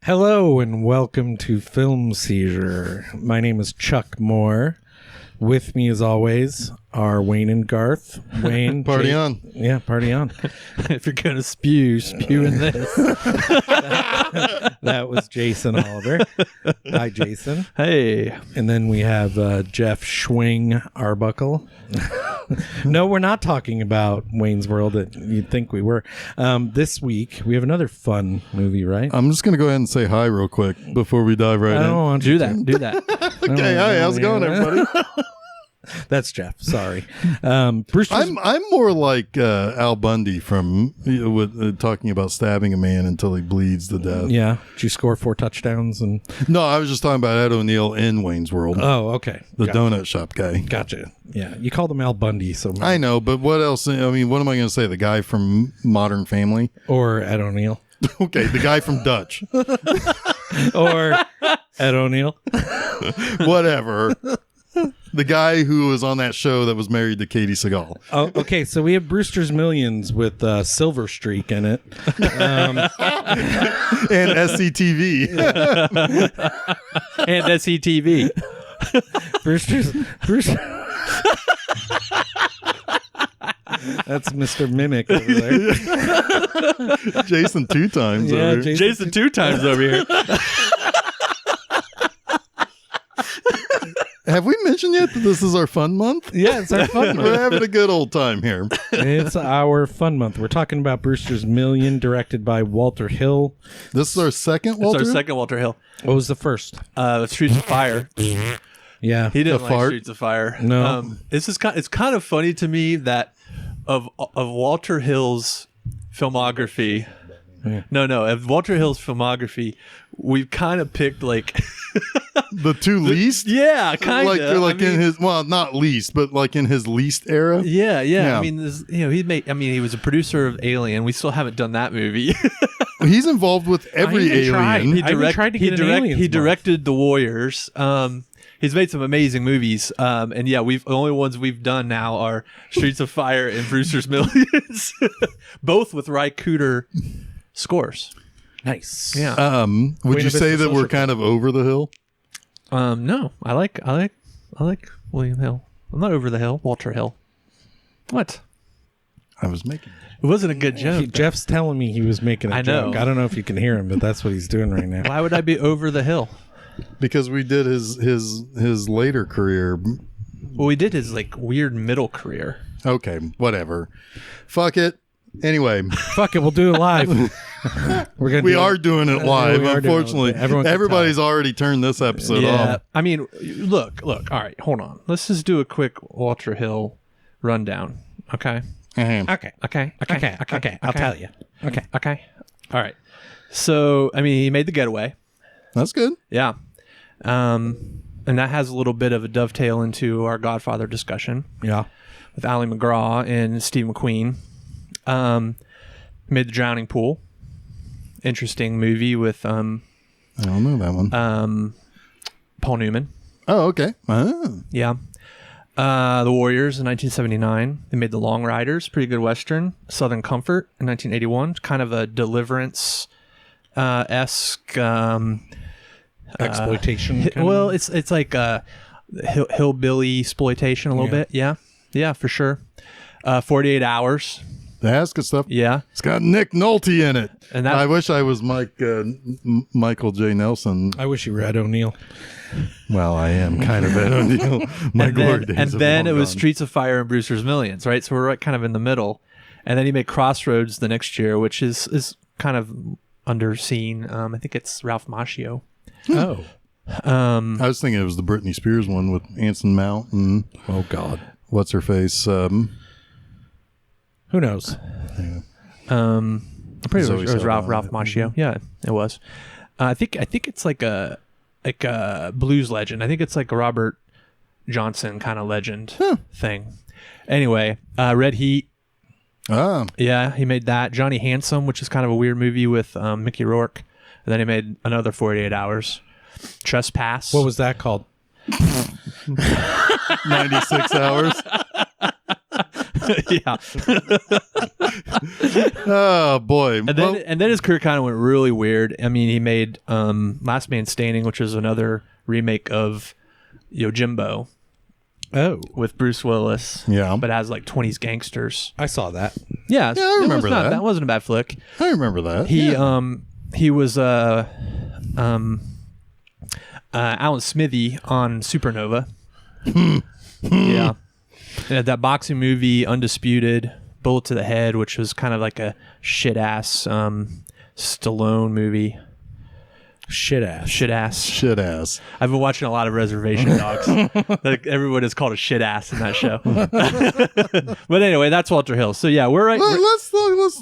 Hello and welcome to Film Seizure. My name is Chuck Moore. With me, as always, are Wayne and Garth. Wayne, party on. Yeah, party on. If you're going to spew in this. That was Jason Oliver. Hi, Jason. Hey. And then we have Jeff Schwing Arbuckle. No, we're not talking about Wayne's World that you'd think we were. This week, we have another fun movie, right? I'm just going to go ahead and say hi real quick before we dive right I don't in. want Do you that. to. Do that. Okay, hi, how's it going, everybody? That's Jeff. Sorry. Brewster. I'm more like Al Bundy from talking about stabbing a man until he bleeds to death. Yeah. Did you score 4 touchdowns? And No, I was just talking about Ed O'Neill in Wayne's World. Oh, okay. The Gotcha. donut shop guy. Gotcha. Yeah. You called him Al Bundy. So I know, but what else? I mean, what am I going to say? The guy from Modern Family? Or Ed O'Neill. Okay, the guy from Dutch. Or Ed O'Neill. Whatever. The guy who was on that show that was married to Katie Seagal. Oh, okay. So we have Brewster's Millions with Silver Streak in it. And SCTV. And SCTV. Brewster. That's Mr. Mimic over there. Jason 2 times. Yeah, over here. Jason 2 times over here. Have we mentioned yet that this is our fun month? Yeah, it's our fun We're month. having a good old time here. It's our fun month. We're talking about Brewster's Million, directed by Walter Hill. This is our second, Walter? It's our second Walter Hill. What was the first? Streets of Fire. Yeah. He didn't The like fart? Streets of Fire. No. It's kind of funny to me that of Walter Hill's filmography. Yeah. No. Of Walter Hill's filmography, we've kind of picked like The two least? yeah, kind of Like in his, well, not least, but like in his least era? Yeah. I mean, he was a producer of Alien. We still haven't done that movie. He's involved with every even tried. alien. I even tried to get an Aliens He month. directed The Warriors. He's made some amazing movies. And yeah, the only ones we've done now are Streets of Fire and Brewster's Millions, both with Ry Cooder scores. Nice. Yeah. Would Buena you say Vista that we're Social kind of over the hill? No, I like William Hill. I'm not over the hill. Walter Hill. What? I was making It wasn't a good joke. Jeff's telling me he was making a I know. joke. I don't know if you can hear him, but that's what he's doing right now. Why would I be over the hill? because we did his later career. Well, we did his like weird middle career. Okay, whatever. Fuck it. Anyway, Fuck it, we'll do it live. we are doing it live. we are doing it. Unfortunately, Everyone can everybody's already turned this episode off. I mean, look. All right, hold on. Let's just do a quick Walter Hill rundown. Okay. Okay. Okay. I'll tell you. Okay. All right. So, I mean, he made The Getaway. That's good. Yeah. And that has a little bit of a dovetail into our Godfather discussion Yeah. with Ali McGraw and Steve McQueen. Made The Drowning Pool. Interesting movie with I don't know that one. Paul Newman. Oh, okay. Oh. Yeah. The Warriors in 1979. They made The Long Riders, pretty good Western. Southern Comfort in 1981. Kind of a Deliverance esque. Exploitation. kind Well, of? it's like hillbilly exploitation a little bit. Yeah, for sure. 48 Hours. That's good stuff. Yeah. It's got Nick Nolte in it. And that's- I wish I was Michael J. Nelson. I wish you were Ed O'Neill. Well, I am kind of Ed O'Neill. My glory days And have then long it was gone. Streets of Fire and Brewster's Millions, right? So we're right kind of in the middle. And then he made Crossroads the next year, which is kind of underseen. I think it's Ralph Macchio. Oh. I was thinking it was the Britney Spears one with Anson Mount and Oh, God. what's her face? Who knows? I'm pretty sure Zoe it was Ralph Saldana. Macchio. Yeah, it was. I think it's like a blues legend. I think it's like a Robert Johnson kind of legend thing. Anyway, Red Heat. Ah, Yeah, he made that. Johnny Handsome, which is kind of a weird movie with Mickey Rourke. And then he made another 48 Hours. Trespass. What was that called? 96 hours. Yeah. Oh boy. And then his career kind of went really weird. I mean, he made Last Man Standing, which is another remake of Jimbo Oh, with Bruce Willis. Yeah. But has like 20s gangsters. I saw that. Yeah, I remember that. That wasn't a bad flick. I remember that. He was Alan Smithy on Supernova. Yeah. And that boxing movie, Undisputed, Bullet to the Head, which was kind of like a shit-ass Stallone movie. Shit ass. Shit ass. I've been watching a lot of Reservation Dogs. Like everyone is called a shit ass in that show. But anyway, that's Walter Hill. So yeah, we're right. Let's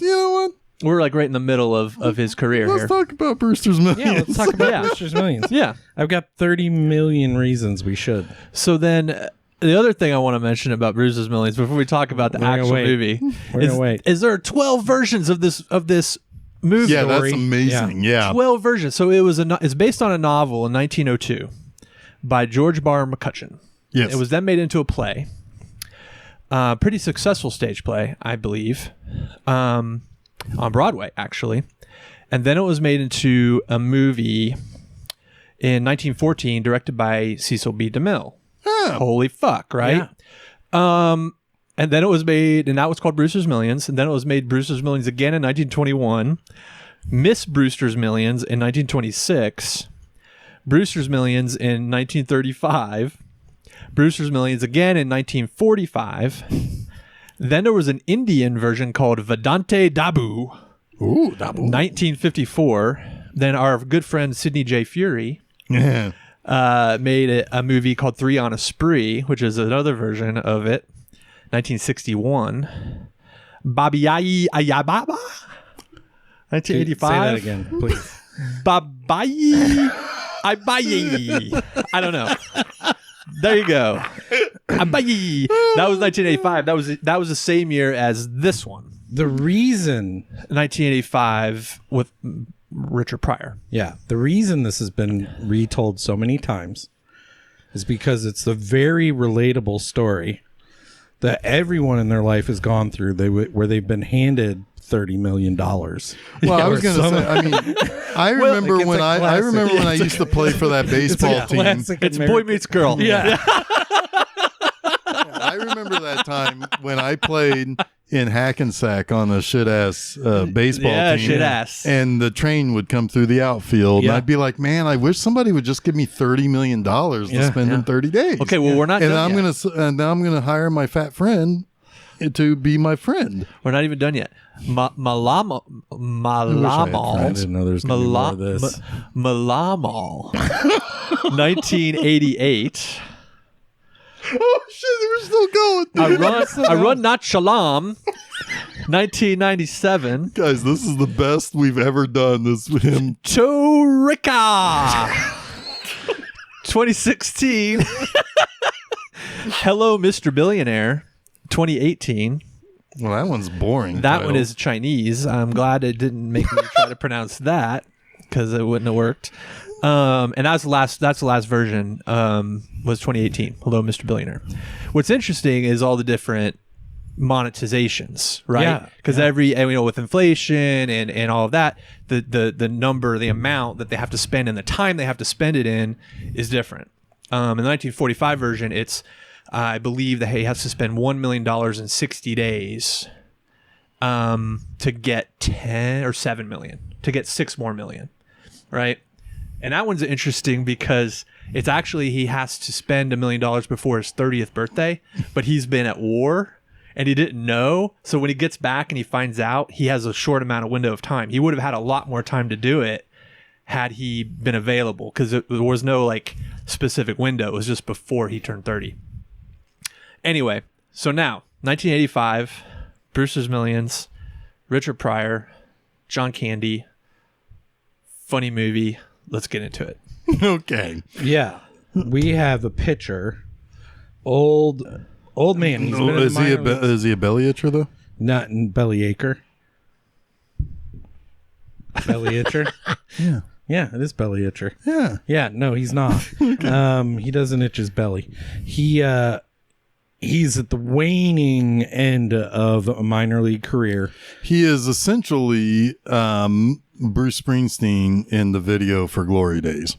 you know what? We're like right in the middle of his career Let's here. talk about Brewster's Millions. Yeah, let's talk about Yeah. Brewster's Millions. Yeah. I've got 30 million reasons we should. So then the other thing I want to mention about Brewster's Millions before we talk about the We're gonna actual wait. movie We're gonna wait. is there are 12 versions of this movie. Yeah, story. that's amazing. Yeah. 12 versions. So it's based on a novel in 1902 by George Barr McCutcheon. Yes. It was then made into a play. Pretty successful stage play, I believe, on Broadway, actually. And then it was made into a movie in 1914 directed by Cecil B. DeMille. Yeah. Holy fuck, right? Yeah. And then it was made, and that was called Brewster's Millions. And then it was made Brewster's Millions again in 1921, Miss Brewster's Millions in 1926, Brewster's Millions in 1935, Brewster's Millions again in 1945. Then there was an Indian version called Vedante Dabu, Ooh, double. 1954. Then our good friend Sidney J. Fury Yeah. made a movie called Three on a Spree, which is another version of it, 1961. Babiyayi Ayababa, 1985. Say that again, please. Babayi Abayi. I don't know. There you go. Abayi. That was 1985. That was the same year as this one, The reason, 1985, with Richard Pryor. the reason this has been retold so many times is because it's the very relatable story that everyone in their life has gone through. Where they've been handed $30 million. Well, I was going to say. I mean, I remember it's when a I classic. remember when I used to play for that baseball team. Classic It's Boy American- Meets Girl. Yeah. I remember that time when I played in Hackensack on a shit ass baseball Yeah, team. shit ass. And the train would come through the outfield, Yeah. and I'd be like, "Man, I wish somebody would just give me $30 million to Yeah, spend in 30 days." Okay, well, we're not and done I'm yet. gonna hire my fat friend to be my friend. We're not even done yet. Malamal. I didn't know there was going to be more of this. Malamal. 1988. Oh shit, we're still going. I run not Shalom. 1997. Guys, this is the best we've ever done. This with him. Chorika. 2016. Hello, Mr. Billionaire. 2018. Well, that one's boring. That title. one is Chinese. I'm glad it didn't make me try to pronounce that because it wouldn't have worked. And that's the last version. Was 2018. Hello, Mr. Billionaire. What's interesting is all the different monetizations, right? Yeah, Because with inflation and all of that, the number, the amount that they have to spend and the time they have to spend it in is different. In the 1945 version, it's I believe that he has to spend $1 million in 60 days to get 10 or 7 million, to get 6 more million, right? And that one's interesting because it's actually he has to spend $1 million before his 30th birthday, but he's been at war and he didn't know. So when he gets back and he finds out, he has a short amount of window of time. He would have had a lot more time to do it had he been available because there was no like specific window. It was just before he turned 30. Anyway, so now 1985, Brewster's Millions, Richard Pryor, John Candy, funny movie. Let's get into it. Okay. Yeah. We have a pitcher. Old man. He's been in Is the he minor leagues. is he a belly itcher though? Not in Bellyacre. Belly itcher? Yeah. Yeah, it is Belly itcher. Yeah. Yeah, no, he's not. He doesn't itch his belly. He he's at the waning end of a minor league career. He is essentially Bruce Springsteen in the video for Glory Days.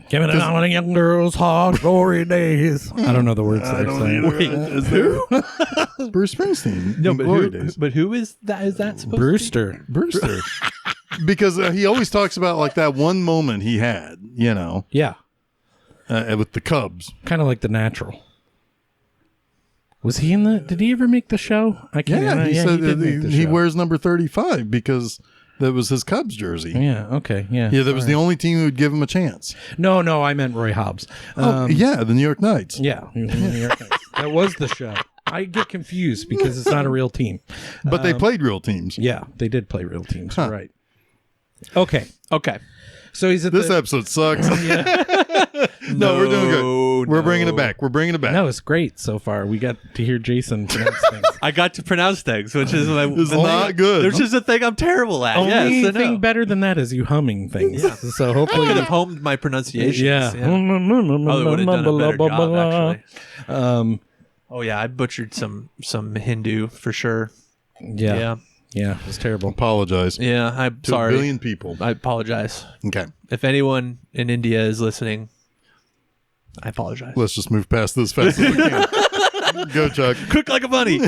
Give it on the young girls' hard glory days. I don't know the words they're saying. Is there Bruce Springsteen? No, in but Glory Days. who is that? Is that supposed Brewster. Brewster. Because he always talks about like that one moment he had, Yeah. With the Cubs. Kind of like The Natural. Was he in the... Did he ever make the show? I can't remember. He said did make the he show. wears number 35 because that was his Cubs jersey. Yeah, okay, yeah. Yeah, that was the only team who would give him a chance. No, I meant Roy Hobbs. The New York Knights. Yeah. That was the show. I get confused because it's not a real team. But they played real teams. Yeah, they did play real teams. You're right. Okay. So he's at This episode sucks. No, we're doing good. We're bringing it back. No, it's great so far. We got to hear Jason pronounce things. I got to pronounce things, which is It's not good. There's just a thing I'm terrible at. Only thing better than that is you humming things. Yeah. So I hopefully could have homed my pronunciations. Yeah. Oh, they would have done a better job, actually. Oh yeah, I butchered some Hindu for sure. Yeah, it was terrible. Apologize. Yeah, I'm To sorry. a billion people. I apologize. Okay. If anyone in India is listening, I apologize. Let's just move past this fast as we can. Go, Chuck. Quick like a bunny.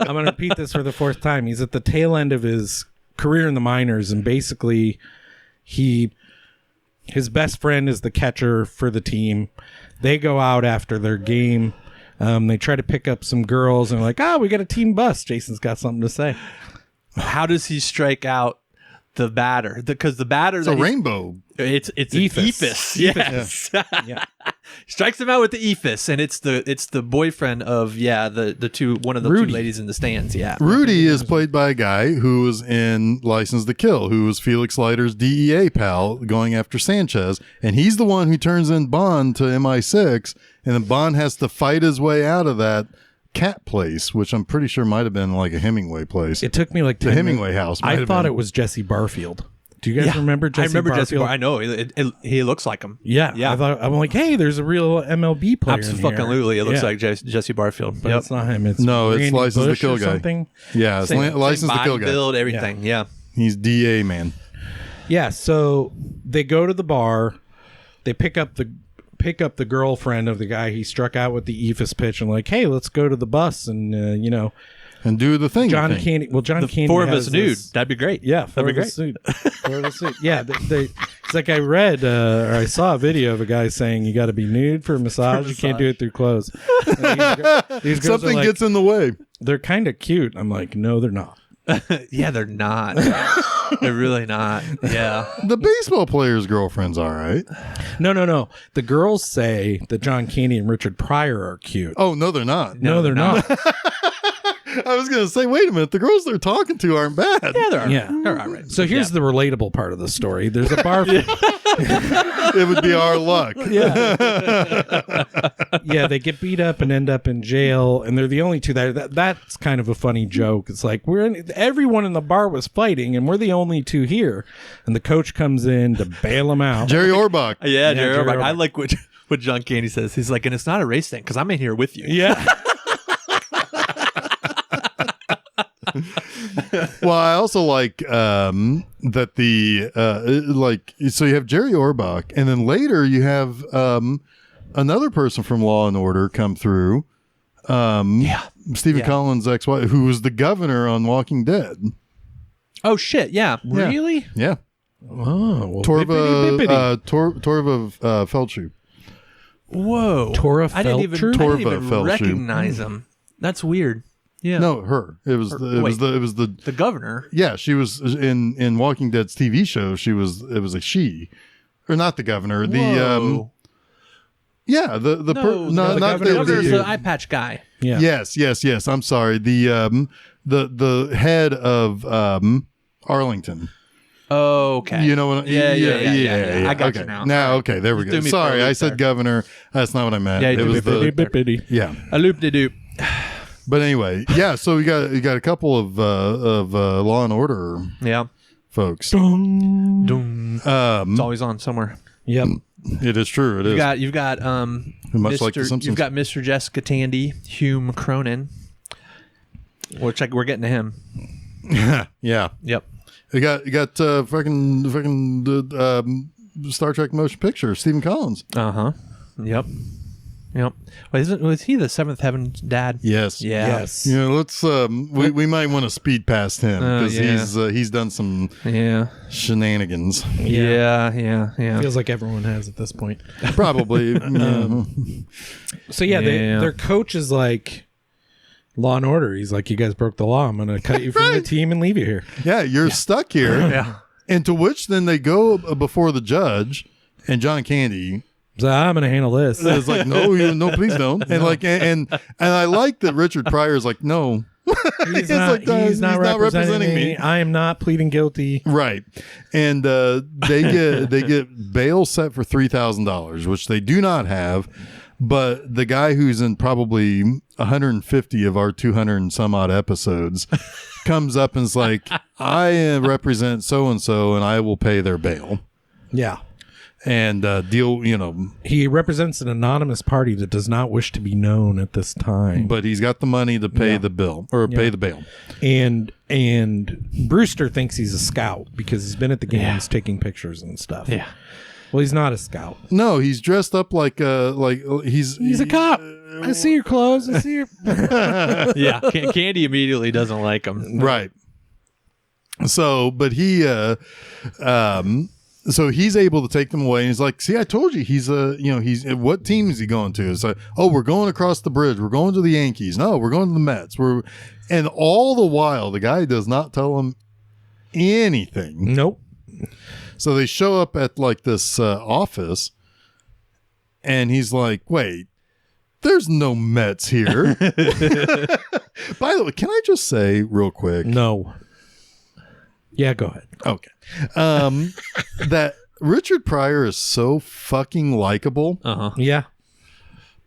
I'm going to repeat this for the fourth time. He's at the tail end of his career in the minors, and basically his best friend is the catcher for the team. They go out after their game. They try to pick up some girls, and they're like, we got a team bus. Jason's got something to say. How does he strike out the batter? Because the batter... It's a rainbow. It's Ephus. an Ephus. Yes. Yeah. Strikes him out with the Ephus, and it's the boyfriend of the two, one of the Rudy. two ladies in the stands. Yeah. Rudy is played by a guy who was in License to Kill, who was Felix Leiter's DEA pal going after Sanchez, and he's the one who turns in Bond to MI6, and then Bond has to fight his way out of that cat place, which I'm pretty sure might have been like a Hemingway place. It took me like 10 The Hemingway minutes. house might I have thought been. it was Jesse Barfield. Do you guys remember Jesse I remember Barfield? Jesse Barfield. I know. He looks like him. Yeah. I'm like, hey, there's a real MLB player in here. Absolutely. It looks like Jesse Barfield. But it's not him. It's No, it's Randy License to Bush Kill or guy. something. Yeah, it's Same License to body Kill guy. build, everything. Yeah. He's DA man. Yeah, so they go to the bar. They pick up the girlfriend of the guy he struck out with the Ephus pitch, and like, hey, let's go to the bus, and And do the thing. John Candy. Well, John Candy. Four of has us nude. this- That'd be great. Yeah, That'd be great. Four of us nude. Yeah, it's like I read or I saw a video of a guy saying you got to be nude for a massage. You can't do it through clothes. And these girls Something are like, gets in the way. they're kind of cute. I'm like, no, they're not. Yeah, they're not. They're really not. Yeah. The baseball player's girlfriend's all right. No. The girls say that John Candy and Richard Pryor are cute. Oh, no, they're not. No, they're not. I was going to say, wait a minute. The girls they're talking to aren't bad. Yeah, they're Yeah. They're all right. So here's the relatable part of the story. There's a bar. It would be our luck. Yeah, they get beat up and end up in jail, and they're the only two that's kind of a funny joke. It's like everyone in the bar was fighting, and we're the only two here. And the coach comes in to bail them out. Jerry Orbach. Yeah, Jerry Jerry Orbach. I Orbach. like what John Candy says. He's like, and it's not a race thing because I'm in here with you. Yeah. Well, I also like that so you have Jerry Orbach, and then later you have another person from Law and Order come through. Stephen Collins' ex-wife, who was the governor on Walking Dead. Oh shit! Yeah. Really? Yeah, Oh, well, Torva Feldshuh. Whoa. Torva I didn't even Feldshuh. recognize him. That's weird. Yeah. No, her. It was the governor. Yeah, she was in Walking Dead's TV show. It was a she, or not the governor. Whoa. The governor's the eye patch guy. Yeah. Yes. I'm sorry. The head of Arlington. Oh, okay. You know what? Yeah. I got you okay. now. Okay, there we Just go. threw me for a Sorry, loop I said there. governor. That's not what I meant. Yeah, It was the yeah. A loop de doop. But anyway, yeah. So you got a couple of Law and Order Yeah. folks. Doom. It's always on somewhere. Yep. It is true. It is. You've got Much like The Mr. Simpsons. You've got Mr. Jessica Tandy, Hume Cronin, which we're getting to him. Yeah. Yep. You got fucking Star Trek motion picture, Stephen Collins. Yep. Was he the Seventh Heaven dad? Yes. Yeah. Yes. You know, let's we might want to speed past him because he's done some shenanigans. Yeah. Feels like everyone has at this point. Probably. So their coach is like Law and Order. He's like, you guys broke the law. I'm going to cut you from the team and leave you here. Yeah, you're stuck here. Yeah. And to which then they go before the judge, and John Candy So I'm going to handle this. is like, no, please don't. And like, and I like that Richard Pryor is like, no, He's not representing me. me. I am not pleading guilty. Right. And they get bail set for $3,000, which they do not have. But the guy who's in probably 150 of our 200 and some odd episodes comes up and is like, I represent so-and-so and I will pay their bail. Yeah. And deal, you know. He represents an anonymous party that does not wish to be known at this time. But he's got the money to pay the bill or pay the bail. And Brewster thinks he's a scout because he's been at the games taking pictures and stuff. Yeah. Well, he's not a scout. No, he's dressed up like he's a cop. I see your clothes. I see your. Yeah. Candy immediately doesn't like him. Right. So, but he, so he's able to take them away, and he's like, "See, I told you, he's what team is he going to?" It's like, "Oh, we're going across the bridge. We're going to the Yankees. No, we're going to the Mets. And all the while, the guy does not tell him anything. Nope. So they show up at like this office, and he's like, "Wait, there's no Mets here." By the way, can I just say real quick? No. Yeah, go ahead. Okay. That Richard Pryor is so fucking likable. Yeah.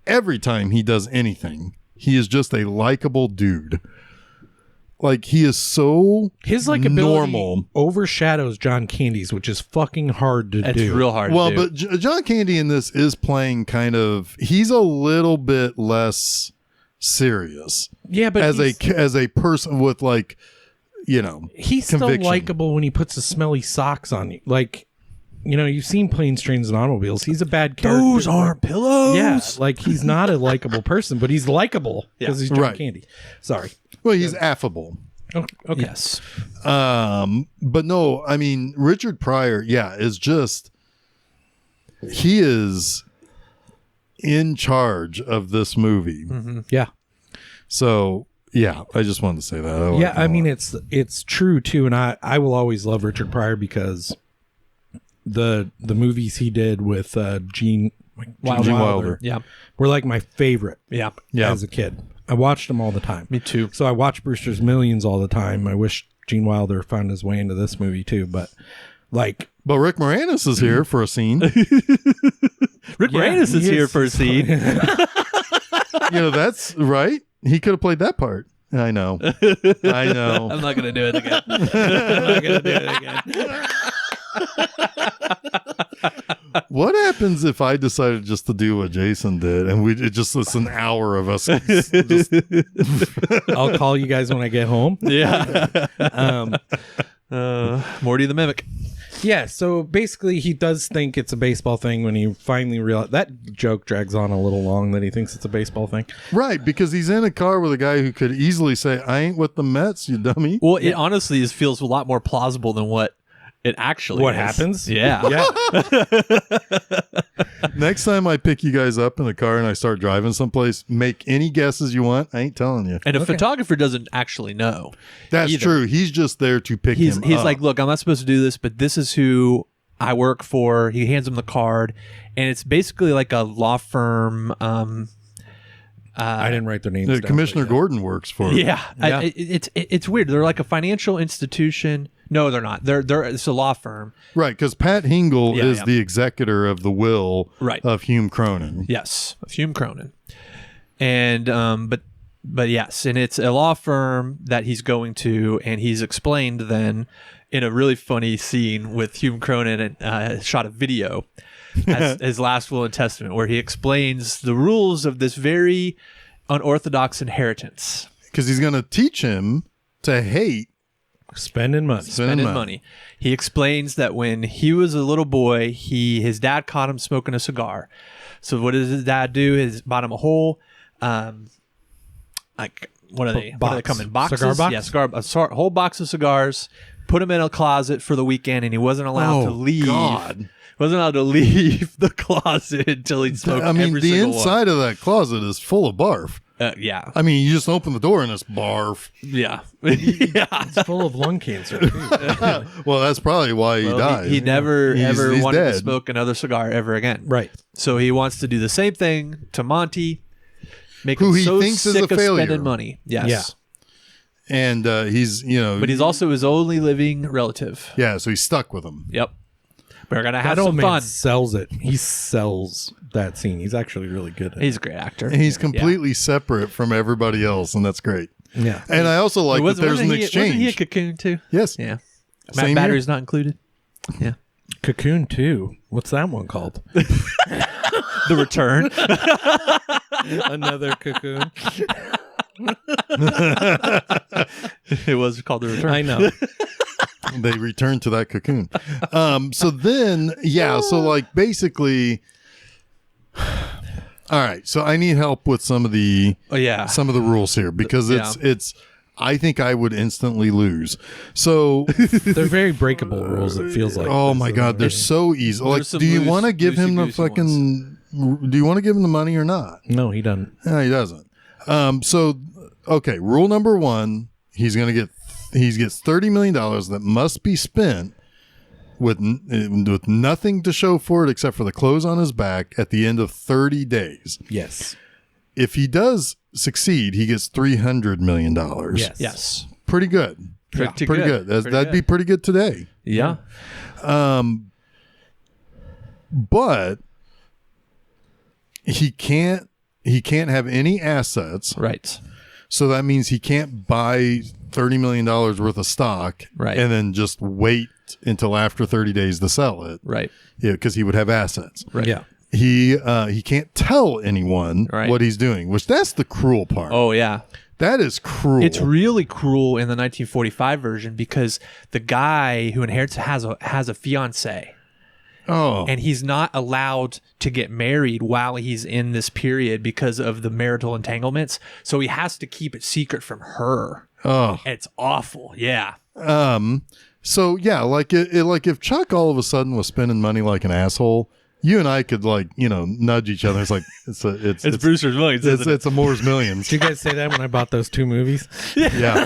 Every time he does anything, he is just a likable dude. Like, he is so His likability normal. overshadows John Candy's, which is fucking hard to do. It's real hard Well, to do. but John Candy in this is playing he's a little bit less serious. Yeah, but as a person with like, you know, he's still conviction. likable when he puts his smelly socks on you. Like, you know, you've seen Planes, Trains, and Automobiles. He's a bad character. Those aren't pillows. Yeah, like he's not a likable person, but he's likable because he's John Right. Candy. Sorry. Well, he's affable. Oh, okay. Yes. But no, I mean, Richard Pryor, is just, he is in charge of this movie. Mm-hmm. Yeah. So, yeah, I just wanted to say that. I mean, it's true too, and I will always love Richard Pryor because the movies he did with Gene Wilder Yeah. were like my favorite Yeah. as a kid. I watched them all the time. Me too. So I watch Brewster's Millions all the time. I wish Gene Wilder found his way into this movie too, but like. But Rick Moranis is here for a scene. Rick Moranis is here for a scene. That's right. He could have played that part. I know. I'm not going to do it again. What happens if I decided just to do what Jason did and it's an hour of us? I'll call you guys when I get home. Yeah. Morty the Mimic. Yeah, so basically he does think it's a baseball thing when he finally realizes that joke drags on a little long that he thinks it's a baseball thing. Right, because he's in a car with a guy who could easily say, "I ain't with the Mets, you dummy." Well, it honestly feels a lot more plausible than what it actually is. Happens? Yeah. Next time I pick you guys up in the car and I start driving someplace, make any guesses you want. I ain't telling you. And a photographer doesn't actually know. That's either. true. He's just there to pick him up. He's like, look, I'm not supposed to do this, but this is who I work for. He hands him the card, and it's basically like a law firm. I didn't write their names down. Commissioner Gordon works for. Yeah. It's weird. They're like a financial institution. No, they're not. It's a law firm. Right, because Pat Hingle is yeah. the executor of the will of Hume Cronin. Yes, of Hume Cronin. And but yes, and it's a law firm that he's going to, and he's explained then in a really funny scene with Hume Cronin and shot a video as his last will and testament, where he explains the rules of this very unorthodox inheritance. Because he's going to teach him to hate Spending money. Spending money. He explains that when he was a little boy, his dad caught him smoking a cigar. So what does his dad do? He bought him a whole, like, what are they? What do they come in? Boxes? Cigar box? Yeah, a whole box of cigars, put him in a closet for the weekend, and he wasn't allowed to leave. God. Wasn't allowed to leave the closet until he smoked every the single inside of that closet is full of barf. Yeah. I mean, you just open the door and it's barf. Yeah. Yeah. It's full of lung cancer, too. Well, that's probably why he died. He never ever He's wanted dead. to smoke another cigar ever again. Right. So he wants to do the same thing to Monty, make Who him he so thinks is sick a of failure. spending money. Yes. Yeah. And he's, But he's also his only living relative. yeah, so he's stuck with him. Yep. We're gonna have That old some man fun. sells it. He sells that scene. He's actually really good at it. He's a great actor. And he's completely separate from everybody else, and that's great. Yeah. And I also like that there's an exchange. Wasn't he a Cocoon too? Yes. Yeah. Same Matt Battery's not included. Yeah. Cocoon 2. What's that one called? The Return. Another Cocoon. It was called The Return. I know. They return to that cocoon. So then, yeah, so like basically, all right. So I need help with some of the Oh yeah. rules here because it's. I think I would instantly lose. So, They're very breakable rules, it feels like. oh my God, they're so easy. Like, some do you want to give him the loosey-goosey fucking? Do you want to give him the money or not? No, he doesn't. No, he doesn't. So, okay, rule number one: he gets $30 million that must be spent with nothing to show for it except for the clothes on his back at the end of 30 days. Yes. If he does succeed, he gets $300 million. Yes. Yes. Pretty good. Pretty Pretty good. That'd be pretty good today. Yeah. But he can't have any assets. Right. So that means he can't buy $30 million worth of stock Right. and then just wait until after 30 days to sell it. Right. Yeah, because he would have assets. Right. Yeah. He can't tell anyone Right. what he's doing, which that's the cruel part. Oh yeah. That is cruel. It's really cruel in the 1945 version because the guy who inherits has a fiance. Oh. And he's not allowed to get married while he's in this period because of the marital entanglements. So he has to keep it secret from her. Oh. It's awful. Yeah. So yeah, like if Chuck all of a sudden was spending money like an asshole, you and I could nudge each other. It's like it's Brewster's Millions. it's a Moore's Millions. Did you guys say that when I bought those two movies? Yeah.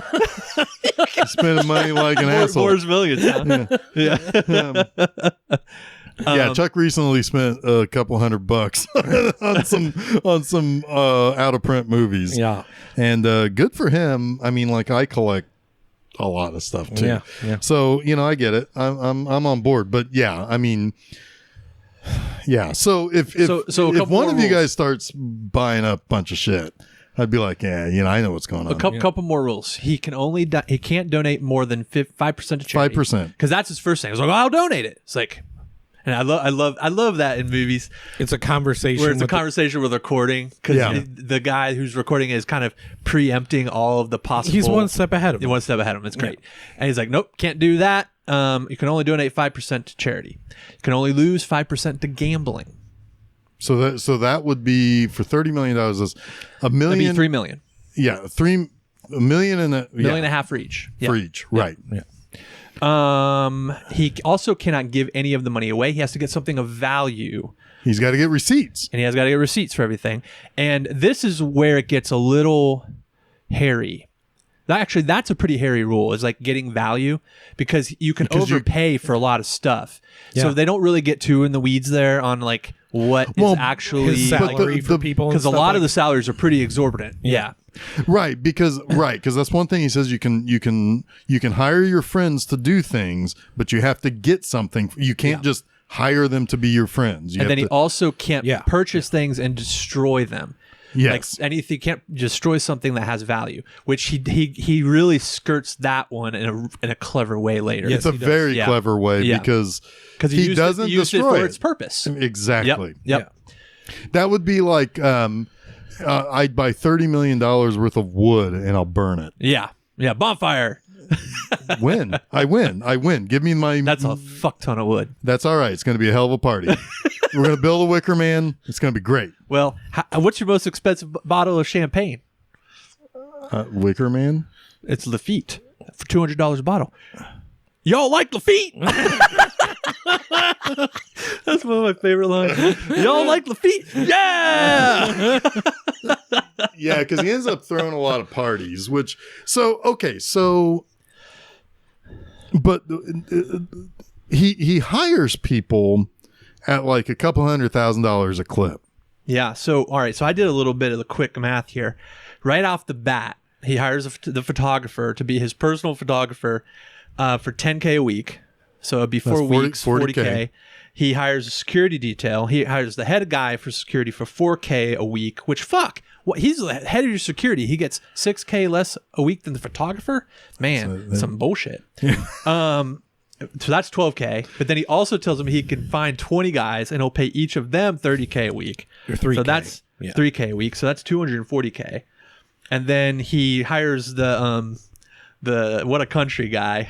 Spending money like an asshole. Moore's Millions. Huh? Yeah. Yeah, Chuck recently spent a couple $100 on some out of print movies. Yeah. And good for him. I mean, like I collect a lot of stuff too. Yeah, yeah. So, I get it. I'm on board. But yeah, I mean, yeah. So if So a if couple one more of you rules. guys starts buying up a bunch of shit, I'd be like, yeah, I know what's going on. Couple more rules. He can only he can't donate more than 5% to charity. 5%. Because that's his first thing. I was like, I'll donate it. It's like, and I love that in movies It's a conversation. where it's a with conversation with recording because Yeah. the guy who's recording is kind of preempting all of the possible. He's one step ahead of He's him. one step ahead of him. It's great. And he's like, nope, can't do that. You can only donate 5% to charity. You can only lose 5% to gambling. So that would be for $30 million. That's $1 million. That'd be $3 million. Yeah, $1 million and Million and a half for each. Yeah. for each. Right. Yeah. He also cannot give any of the money away. He has to get something of value, He's got to get receipts. and he has got to get receipts for everything. And this is where it gets a little hairy. Actually, that's a pretty hairy rule, is like getting value, because you can overpay for a lot of stuff. Yeah. So they don't really get too in the weeds there on like what is actually His salary for people, because a lot of the salaries are pretty exorbitant. Yeah. Right, because that's one thing he says. You can hire your friends to do things, but you have to get something. You can't just hire them to be your friends. You And have then he to, also can't Yeah. purchase things and destroy them. Yes. Like anything, you can't destroy something that has value, which he really skirts that one in a clever way later. It's a very clever way because he doesn't destroy it for its purpose. Exactly. Yep. That would be like I'd buy $30 million worth of wood and I'll burn it. Yeah. Bonfire. I win. Give me my. That's a fuck ton of wood. That's all right. It's going to be a hell of a party. We're going to build a Wicker Man. It's going to be great. Well, what's your most expensive bottle of champagne? Wicker Man? It's Lafite for $200 a bottle. Y'all like Lafite? That's one of my favorite lines. Y'all like Lafite? Yeah. Yeah, because he ends up throwing a lot of parties, but he hires people at like a couple $100,000 a clip. Yeah. So, all right. So I did a little bit of the quick math here. Right off the bat, he hires the photographer to be his personal photographer for $10K a week. So it'd be 4 weeks, 40K. He hires a security detail. He hires the head guy for security for $4K a week, which he's the head of your security. He gets $6K less a week than the photographer. Man, some bullshit. So that's $12K. But then he also tells him he can find 20 guys and he'll pay each of them $30K a week. Or $3K. So that's $3K a week. So that's $240K. And then he hires the What a Country guy.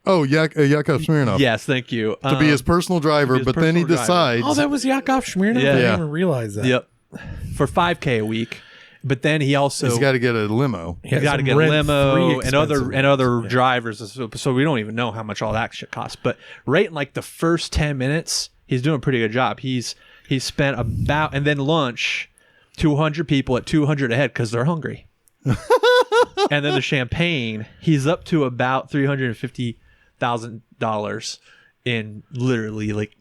Oh, Yakov Smirnoff. Yes, thank you. To be his personal driver, but then he decides. Oh, that was Yakov Smirnoff? Yeah. I didn't even realize that. Yep. For $5K a week. But then he's got to get a limo. You got to get a limo and other drivers. So we don't even know how much all that shit costs. But right in like the first 10 minutes, he's doing a pretty good job. He's spent about, and then lunch, 200 people at 200 a head because they're hungry. And then the champagne, he's up to about $350,000 in literally like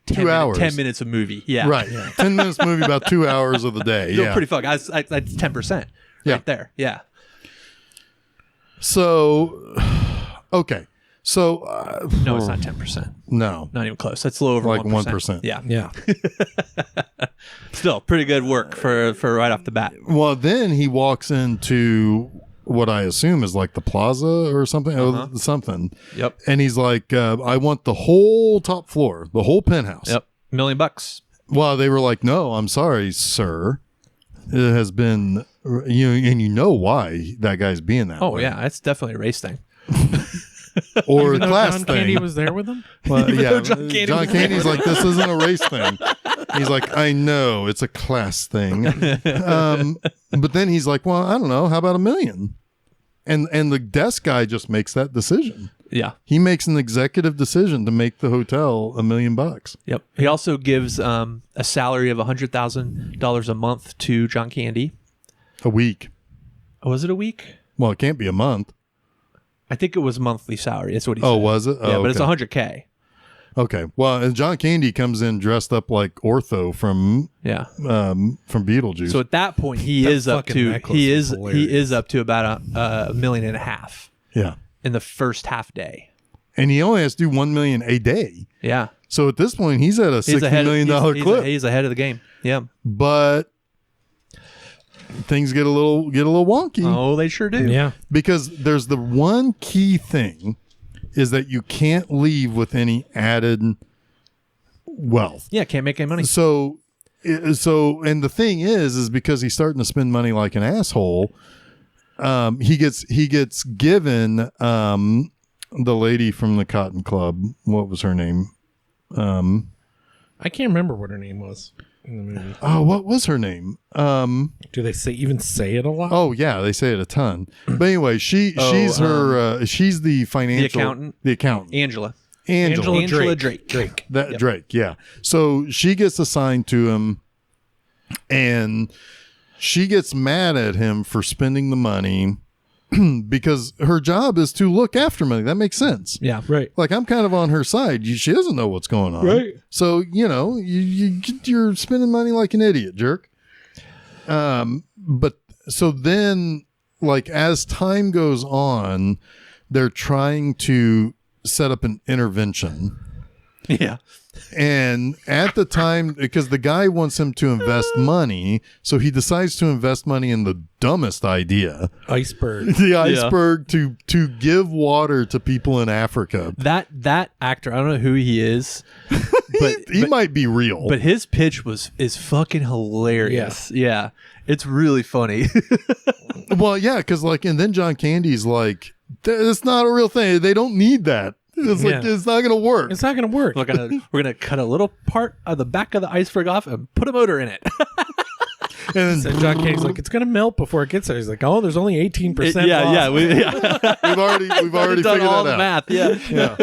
2 hours. 10 minutes of movie. Yeah. Right. Yeah. 10 minutes movie, about 2 hours of the day. You're pretty fuck. That's 10% right there. Yeah. So, okay. So, no, it's not 10%. No. Not even close. That's a little over like 1%. Yeah. Yeah. Still pretty good work for right off the bat. Well, then he walks into what I assume is like the plaza or something. Something. Yep. And he's like, I want the whole top floor, the whole penthouse. Yep. $1 million. Well, they were like, no, I'm sorry, sir. It has been, and you know why that guy's being that way. Yeah, it's definitely a race thing. Or a Even class John thing. Candy was there with him? Well, yeah, John Candy John was Candy's like, this isn't a race thing. He's like, I know, it's a class thing. But then he's like, well, I don't know, how about $1 million? And the desk guy just makes that decision. Yeah. He makes an executive decision to make the hotel $1 million. Yep. He also gives a salary of $100,000 a month to John Candy. A week. Oh, was it a week? Well, it can't be a month. I think it was monthly salary. That's what he said. Oh, was it? Yeah, oh, but it's okay. $100K. Okay. Well, and John Candy comes in dressed up like Ortho from Beetlejuice. So at that point, he is up to about $1.5 million yeah, in the first half day. and he only has to do $1 million a day. Yeah. So at this point, he's at a $60 million clip. He's ahead of the game. Yeah. But things get a little wonky. Oh, they sure do. Yeah. Because there's the one key thing is that you can't leave with any added wealth. Yeah, can't make any money. So and the thing is because he's starting to spend money like an asshole. He gets given the lady from the Cotton Club. What was her name? I can't remember what her name was in the movie. Oh, what was her name? Do they even say it a lot? Oh yeah, they say it a ton. But anyway, she's the financial the accountant. Angela Drake. Drake, yeah. So she gets assigned to him, and she gets mad at him for spending the money because her job is to look after money. That makes sense. Yeah, right. Like, I'm kind of on her side. She doesn't know what's going on. Right. So, you're spending money like an idiot, jerk. But so then, like, as time goes on, they're trying to set up an intervention. Yeah. And at the time, because the guy wants him to invest money, so he decides to invest money in the dumbest idea. Iceberg. The iceberg to give water to people in Africa. That actor, I don't know who he is, but He might be real. but his pitch is fucking hilarious. Yeah. It's really funny. Well, yeah, because and then John Candy's like, it's not a real thing. They don't need that. It's like, it's not going to work. It's not going to work. we're gonna cut a little part of the back of the iceberg off and put a motor in it. And And John Candy's like, it's going to melt before it gets there. He's like, oh, there's only 18% loss. we've already done figured all that the out. math. Yeah.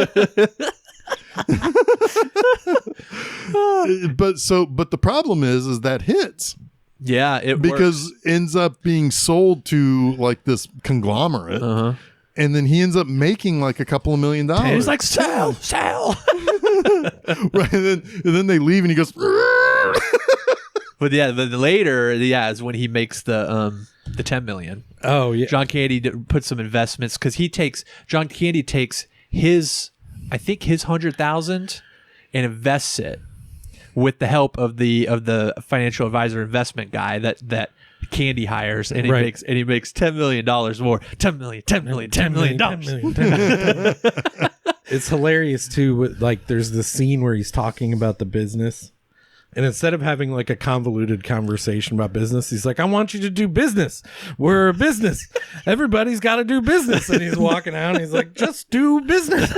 But the problem is that hits Yeah, it because ends up being sold to this conglomerate. Uh-huh. And then he ends up making a couple of $1 million. And he's like, sell. Right, and then they leave, and he goes. But yeah, the later, is when he makes the 10 million. Oh, yeah. John Candy puts some investments because John Candy takes his 100,000 and invests it with the help of the financial advisor investment guy that Candy hires, and he makes $10 million more. $10 million. It's hilarious too. There's this scene where he's talking about the business, and instead of having a convoluted conversation about business, he's like, I want you to do business. We're a business. Everybody's got to do business. And he's walking out and he's like, just do business.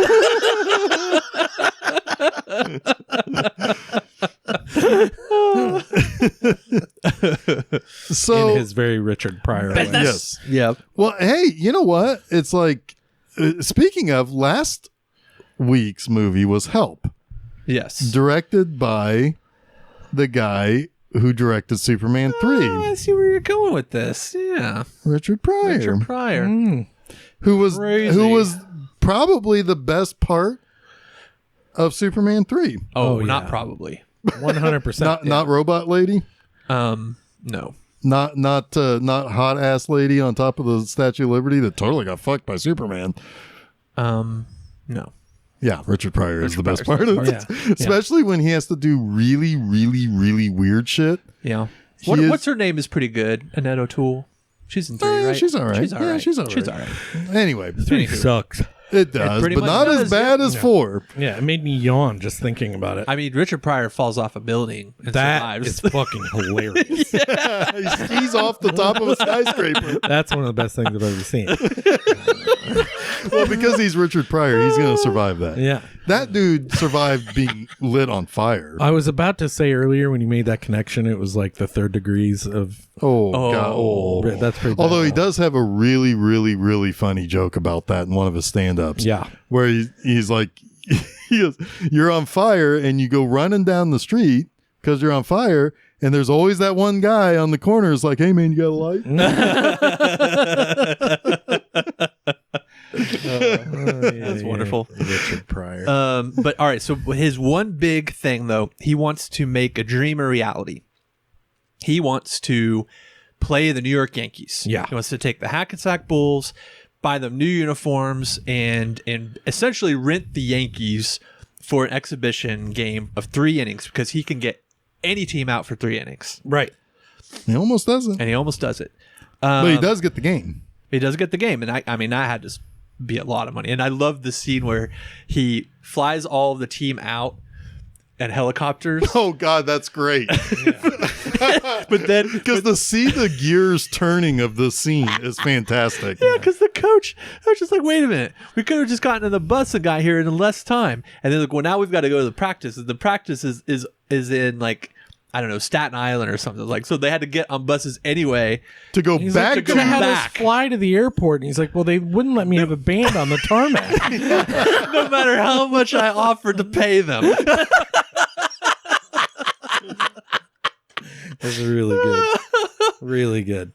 So in his very Richard Pryor way. yes. Yeah. Well, hey, you know what? It's speaking of, last week's movie was Help, Yes. directed by the guy who directed Superman 3, I see where you're going with this. Yeah. Richard Pryor, Richard Pryor. who was Crazy. probably the best part of Superman 3. Oh, Oh, not yeah. probably. 100%. Not Robot Lady, No. not hot ass lady on top of the Statue of Liberty that totally got fucked by Superman. No. Yeah, Richard Pryor is the best part Pryor's of the it. best part. Especially when he has to do really, really, really weird shit. Yeah. He is- What's her name is pretty good. Annette O'Toole. She's in 3, right? She's all right. She's all Yeah, right. she's all right. She's all right. Anyway, Three sucks. it does, pretty but much not does, as bad as 4. Yeah, it made me yawn just thinking about it. I mean, Richard Pryor falls off a building and That survives. is fucking hilarious. He skis off the top of a skyscraper. That's one of the best things I've ever seen. Well, because he's Richard Pryor, he's going to survive that. Yeah. That dude survived being lit on fire. I was about to say earlier when you made that connection, it was like the third degrees of. Oh, God. Oh. That's pretty bad. Although he does have a really, really, really funny joke about that in one of his stand-ups. Yeah. Where he's like, he goes, you're on fire and you go running down the street because you're on fire, and there's always that one guy on the corner is like, hey, man, you got a light? That's wonderful. Richard Pryor. But all right, so his one big thing though, he wants to make a dream a reality. He wants to play the New York Yankees. Yeah. He wants to take the Hackensack Bulls, buy them new uniforms, and essentially rent the Yankees for an exhibition game of 3 innings because he can get any team out for 3 innings. Right. He almost doesn't. And he almost does it. But he does get the game. He does get the game, and I mean, that had to be a lot of money. And I love the scene where he flies all of the team out in helicopters. Oh, God, that's great. But then, Because to see the gears turning of the scene is fantastic. yeah, because the coach, I was just like, wait a minute, we could have just gotten in the bus and got here in less time. And then like, well, now we've got to go to the practice. The practice is in like, I don't know, Staten Island or something. Like, so they had to get on buses anyway. To go He's back like, to they're gonna have back. us fly to the airport, and he's like, "Well, they wouldn't let me have a band on the tarmac." No matter how much I offered to pay them. That's really good. Really good.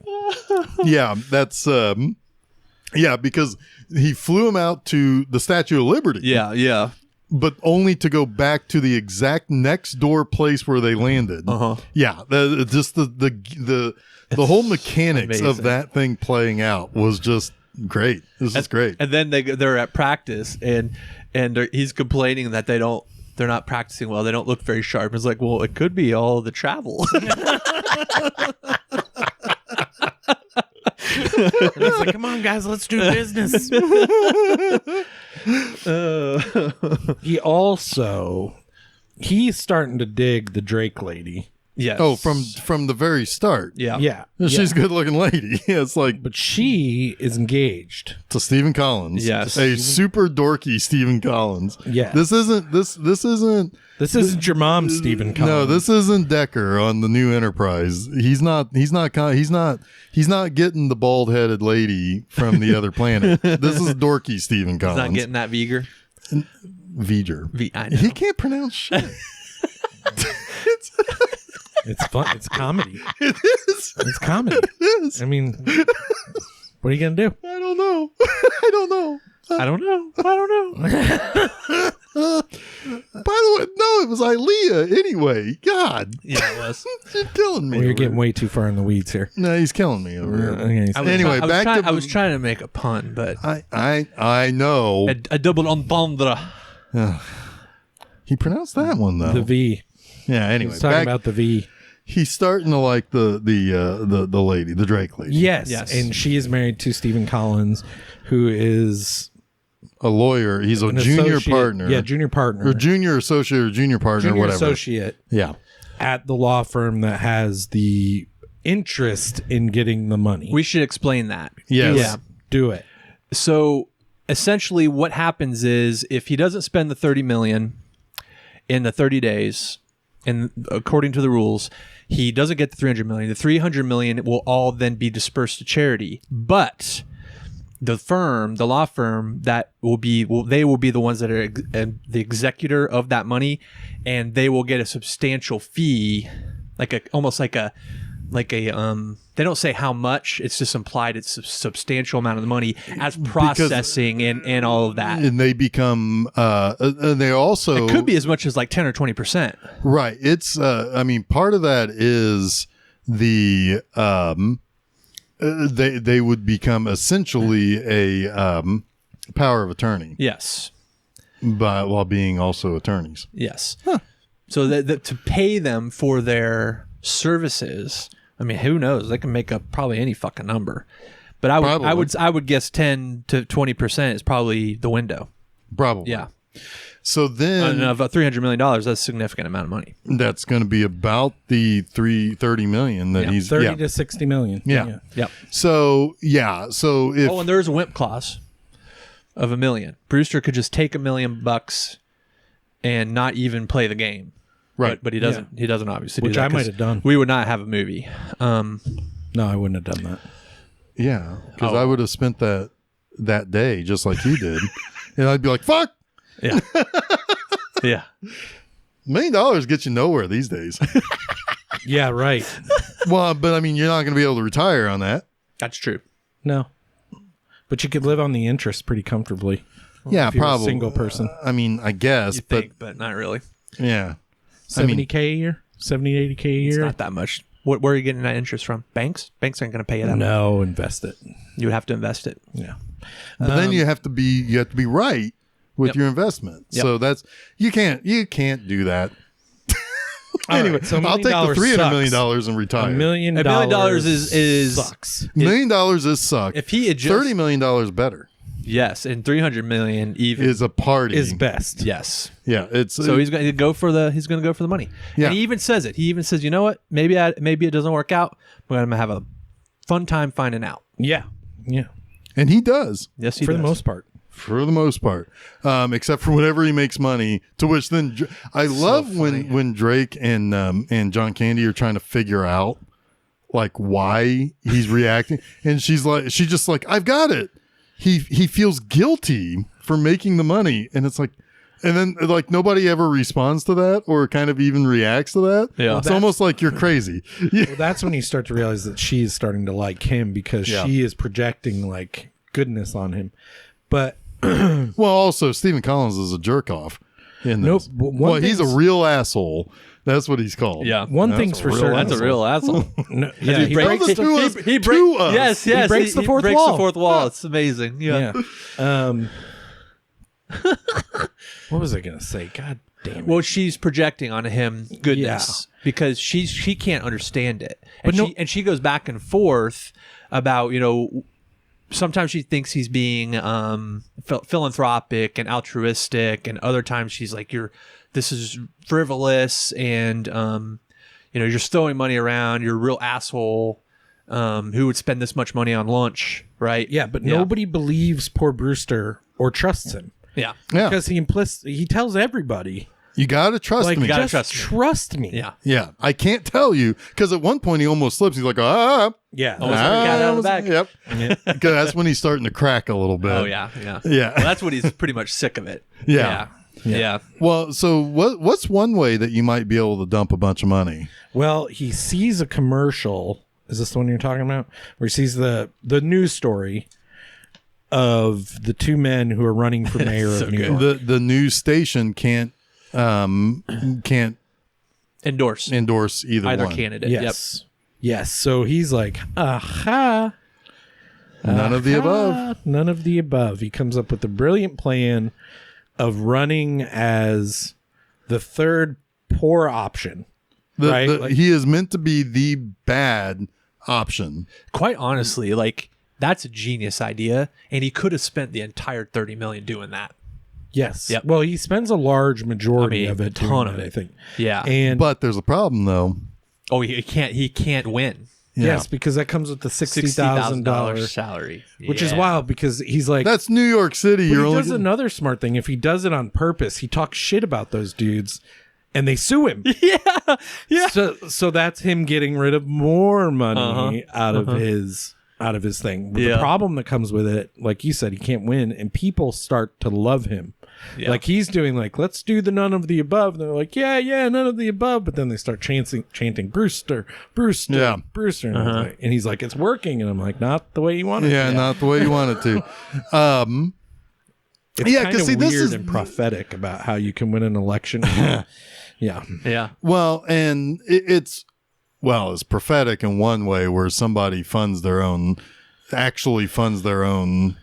Yeah, that's yeah, because he flew him out to the Statue of Liberty. Yeah. But only to go back to the exact next door place where they landed. Uh-huh. Yeah, just the whole mechanics of amazing. that thing playing out was just great. This is great. And then they're at practice, and he's complaining that they don't they're not practicing well. They don't look very sharp. It's like, well, it could be all the travel. And it's like, come on, guys, let's do business. He's starting to dig the Drake lady. Yes. Oh, from the very start. Yeah. Yeah. She's a good looking lady. Yeah, it's like But she is engaged. to Stephen Collins. Yes. A super dorky Stephen Collins. Yeah. This isn't This isn't your mom, Stephen Collins. No, this isn't Decker on the new Enterprise. He's not getting the bald-headed lady from the other planet. This is dorky Stephen Collins. He's not getting that Viger. V'ger. I know. He can't pronounce shit. It's fun. It's comedy. It is. It's comedy. It is. I mean, what are you going to do? I don't know. I don't know. I don't know. By the way, no, it was Ilea anyway. God. Yeah, it was. You're killing me. Well, you're over getting here. way too far in the weeds here. No, he's killing me over here. Okay, so- Anyway, I was trying to make a pun, but I know. a double entendre. He pronounced that one though. the V. Yeah. Anyway, He's talking about the V. he's starting to like the lady, the Drake lady. Yes. And she is married to Stephen Collins, who is A lawyer. He's a an junior associate- partner. Yeah, junior partner. Or junior associate or junior partner, junior whatever. associate Yeah. at the law firm that has the interest in getting the money. We should explain that. Yes. Yeah. Do it. So essentially what happens is if he doesn't spend the 30 million in the 30 days, and according to the rules, he doesn't get the 300 million. The 300 million will all then be dispersed to charity. But the law firm that will be the ones that are the executor of that money, and they will get a substantial fee, almost like a they don't say how much, it's just implied it's a substantial amount of the money as processing and all of that. And they become and they also It could be as much as like 10 or 20%. right. It's I mean, part of that is the they would become essentially a power of attorney Yes. while being also attorneys. Yes. So that to pay them for their services, I mean, who knows? They can make up probably any fucking number. But I would guess 10 to 20% is probably the window. Probably. Yeah. So then And of $300 million, that's a significant amount of money. that's going to be about the 30 million that Yeah. he's 30 to 60 million. Yeah. Yep. So if Oh, and there's a wimp clause of $1 million. Brewster could just take $1 million and not even play the game. right, But he doesn't. He doesn't obviously do Which that, I might 'cause have done. We would not have a movie. No, I wouldn't have done that. yeah, because Oh. I would have spent that day just like you did, and I'd be like, "Fuck, Yeah. Yeah. $1 million gets you nowhere these days." Yeah, right. Well, but I mean, you're not going to be able to retire on that. That's true. No. But you could live on the interest pretty comfortably. Yeah, if you're probably a single person. I mean, I guess, You but think, but not really. yeah, 70K a year? 70, 80K a It's year? not that much. Where are you getting that interest from? Banks? Banks aren't going to pay you that much. No, invest it. You would have to invest it. Yeah. but then you have to be right with Yep. your investment. Yep. So that's you can't do that. All Anyway, right, so $1 I'll take the million $300 million and retire. $1 million $1 million is sucks. $1 million is suck. If he adjusts, $30 million better yes, and 300 million even is a party. Is best. yes. Yeah, it's So he's going to go for the money. Yeah. And he even says it. He even says, you know what? Maybe it doesn't work out. But I'm going to have a fun time finding out. Yeah. Yeah. and he does Yes, he For does. the most part. for the most part, except for whenever he makes money. To which then I love when Drake and John Candy are trying to figure out like why he's reacting, and she's just like, I've got it. He feels guilty for making the money, and it's like. And then, like, nobody ever responds to that or kind of even reacts to that. Yeah. It's almost like you're crazy. Yeah. Well, that's when you start to realize that she is starting to like him because Yeah. she is projecting like goodness on him. But Well, also, Stephen Collins is a jerk off in Nope, this. but one Well, he's a thing's- real asshole. That's what he's called. Yeah. one That's thing's a for real certain. That's a real asshole. No, yeah, He he breaks- breaks, to us. he To us. Yes, He breaks the fourth breaks wall. the fourth wall. It's amazing. Yeah. yeah. What was I gonna say? God damn it. Well, she's projecting onto him goodness because she can't understand it, and she goes back and forth about sometimes she thinks he's being philanthropic and altruistic, and other times she's like, this is frivolous, and you're just throwing money around. You're a real asshole. Who would spend this much money on lunch, right? Yeah, but nobody believes poor Brewster or trusts him. Yeah. Because he tells everybody, You gotta trust me. you gotta just trust me. Yeah. Yeah, I can't tell you because at one point he almost slips. He's like, Yeah. Almost like a cat out of the bag. Yep. Because that's when he's starting to crack a little bit. Oh yeah. Yeah. Well, that's when he's pretty much sick of it. Yeah. Yeah. Well, so what's one way that you might be able to dump a bunch of money? Well, he sees a commercial. Is this the one you're talking about? Where he sees the news story of the two men who are running for mayor of New York. The news station can't Endorse either either one. candidate. Yes. Yes. So he's like, aha. None of the above. None of the above. He comes up with a brilliant plan of running as the third poor option. Right? He is meant to be the bad option. Quite honestly, like that's a genius idea, and he could have spent the entire $30 million doing that. Yes. Yep. Well, he spends a large majority of it. ton doing of that, it. I think. Yeah. And But there's a problem though. oh, he can't win. Yeah. yes, because that comes with the $60,000 salary, which is wild because he's like, That's New York City. but You're he only does another smart thing. If he does it on purpose, he talks shit about those dudes and they sue him. Yeah. So that's him getting rid of more money out of his thing. But the problem that comes with it, like you said, he can't win, and people start to love him. Yeah. Like he's doing like, let's do the none of the above. And they're like, yeah, none of the above. But then they start chanting Brewster. Yeah. Brewster. And he's like, it's working. And I'm like, not the way you want it. Yeah, not the way you want it to. It's Yeah, kind 'cause of see, this weird is- and prophetic about how you can win an election. Yeah. Yeah. Well, and it's prophetic in one way where somebody actually funds their own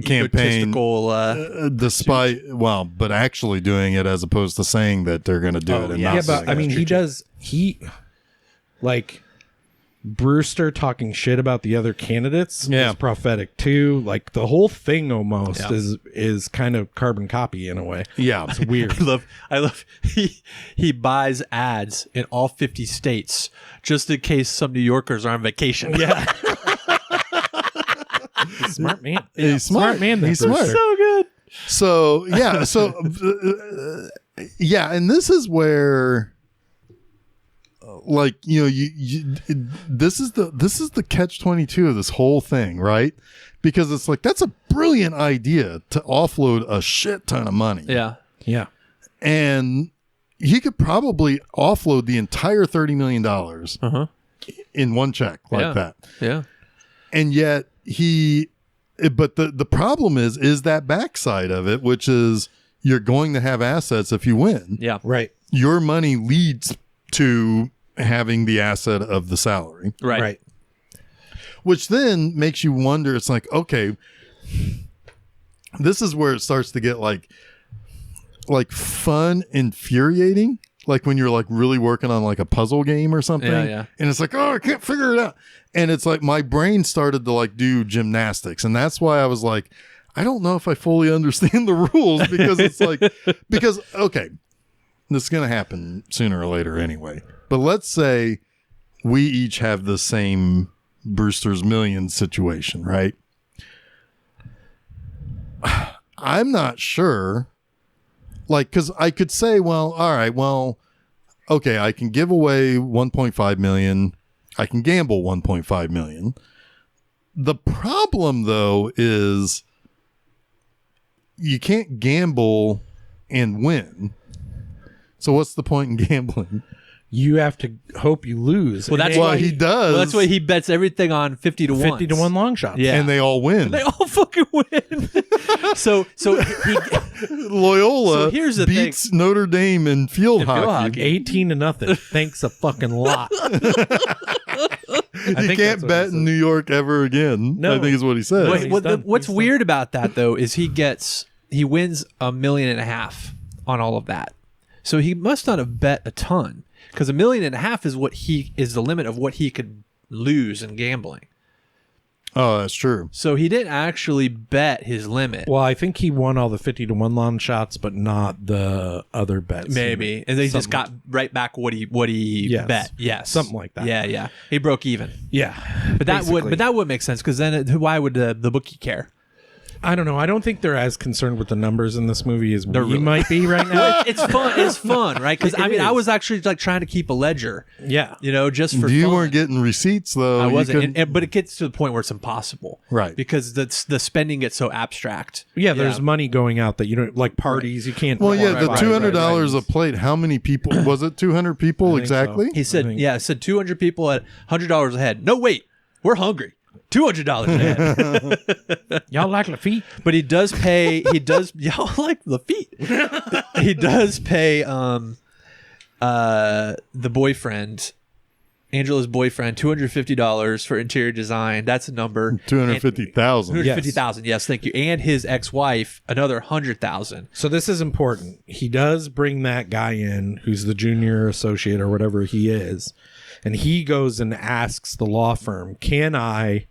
campaign, Egotistical, but actually doing it as opposed to saying that they're going to do it. And yeah. not But saying I mean, it. he like Brewster talking shit about the other candidates Yeah. is prophetic too. Like the whole thing almost Yeah. is kind of carbon copy in a way. Yeah. It's weird. I love he buys ads in all 50 states just in case some New Yorkers are on vacation. Yeah. Smart man. He's smart. man. He's that smart. Brewster. So good. So yeah, yeah, and this is where, like, this is the catch-22 of this whole thing, right? Because it's like that's a brilliant idea to offload a shit ton of money. Yeah. Yeah. And he could probably offload the entire $30 million in one check like that. Yeah. And yet but the problem is that backside of it, which is you're going to have assets if you win. Yeah. Right. Your money leads to having the asset of the salary. Right. Which then makes you wonder, it's like, okay, this is where it starts to get like fun, infuriating. Like when you're like really working on like a puzzle game or something. Yeah. And it's like, oh, I can't figure it out. And it's like my brain started to like do gymnastics. And that's why I was like, I don't know if I fully understand the rules because it's like, okay, this is going to happen sooner or later anyway. But let's say we each have the same Brewster's Millions situation, right? I'm not sure. Like, because I could say, well, all right, well, okay, I can give away 1.5 million. I can gamble 1.5 million. The problem, though, is you can't gamble and win. So what's the point in gambling? You have to hope you lose. Well, that's And why he does. Well, that's why he bets everything on 50 to 1. 50 to 1 long shots. Yeah. And they all win. They all fucking win. so he Loyola So here's the beats Notre Dame in field hockey. 18 to nothing. Thanks a fucking lot. You can't bet in New York ever again. No. I think is what he says. Wait, what's weird about that though is he gets he wins $1.5 million on all of that. So he must not have bet a ton, because $1.5 million is the limit of what he could lose in gambling. Oh, that's true. So he didn't actually bet his limit. Well, I think he won all the 50-1 long shots, but not the other bets. Maybe, and they just got right back what he bet. Yes, something like that. Yeah. He broke even. Yeah, But that would make sense, because then why would the bookie care? I don't know. I don't think they're as concerned with the numbers in this movie as we really might be right now. It's fun. It's fun, right? Because It is. I was actually like trying to keep a ledger. Yeah. Just for You fun. weren't getting receipts though. I You wasn't, couldn't- but it gets to the point where it's impossible, Right. Because the spending gets so abstract. Yeah, there's money going out that you don't like parties. You can't. Well, yeah, the quantify, $200 right. a plate. How many people was it? 200 people think so. exactly. He said, I think- it said 200 people at $100 a head. No, wait, we're hungry. $200 a head. Y'all like Lafitte? But he does pay. Y'all like Lafitte. He does pay the boyfriend, Angela's boyfriend, $250 for interior design. That's a number. 250,000. 250,000. Yes, thank you. And his ex-wife, another 100,000. So this is important. He does bring that guy in who's the junior associate or whatever he is. And he goes and asks the law firm, can I